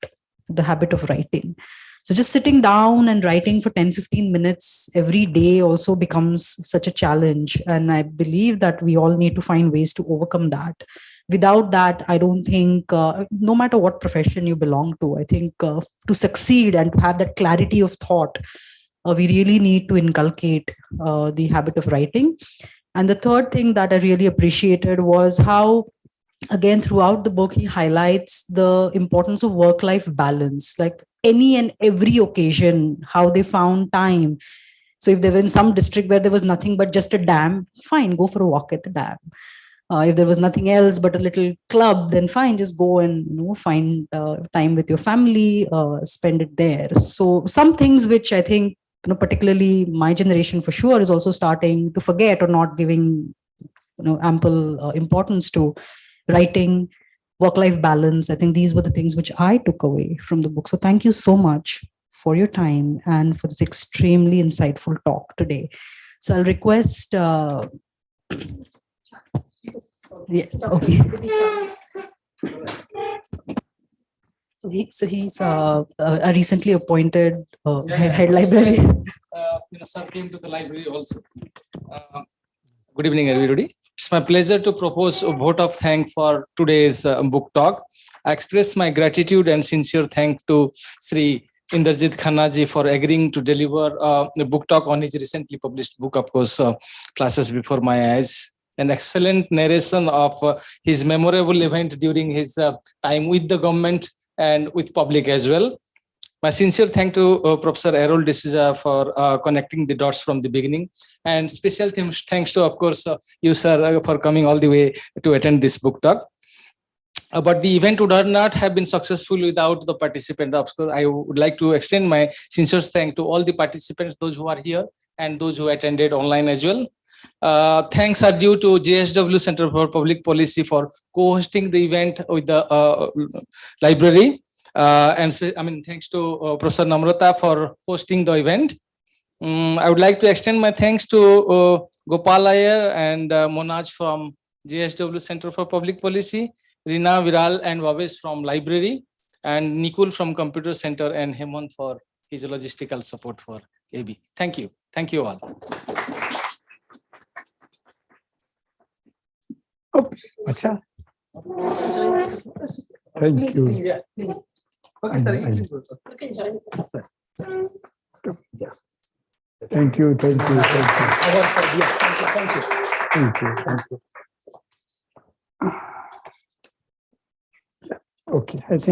the habit of writing. So just sitting down and writing for 10-15 minutes every day also becomes such a challenge. And I believe that we all need to find ways to overcome that. Without that, I don't think, no matter what profession you belong to, I think to succeed and to have that clarity of thought, we really need to inculcate the habit of writing. And the third thing that I really appreciated was how, again, throughout the book, he highlights the importance of work-life balance, like any and every occasion, how they found time. So if they were in some district where there was nothing but just a dam, fine, go for a walk at the dam. If there was nothing else but a little club, then fine, just go and find time with your family, spend it there. So some things which I think, particularly my generation for sure, is also starting to forget or not giving ample importance to. Writing, work-life balance. I think these were the things which I took away from the book. So thank you so much for your time and for this extremely insightful talk today. So I'll request. Yes. Okay. So he's a recently appointed head library. Sir came to the library also. Good evening, everybody. It's my pleasure to propose a vote of thanks for today's book talk. I express my gratitude and sincere thanks to Sri Inderjit Khanna ji for agreeing to deliver a book talk on his recently published book, of course, Classes Before My Eyes. an excellent narration of his memorable event during his time with the government and with public as well. My sincere thanks to Professor Errol D'Souza for connecting the dots from the beginning, and special thanks to, of course, you, sir, for coming all the way to attend this book talk. But the event would not have been successful without the participants. Of course, I would like to extend my sincere thanks to all the participants, those who are here and those who attended online as well. Thanks are due to JSW Center for Public Policy for co-hosting the event with the library. And thanks to Professor Namrata for hosting the event. I would like to extend my thanks to Gopal Iyer and Monaj from JSW Center for Public Policy, Rina, Viral and Vavesh from library, and Nikul from Computer Center, and Hemant for his logistical support for AB. Thank you. Thank you all. Oops. Acha. Thank you. Okay, sir. You can join, sir. Thank you. Thank you. Thank you. Thank you. Thank you. Thank you. Okay, I think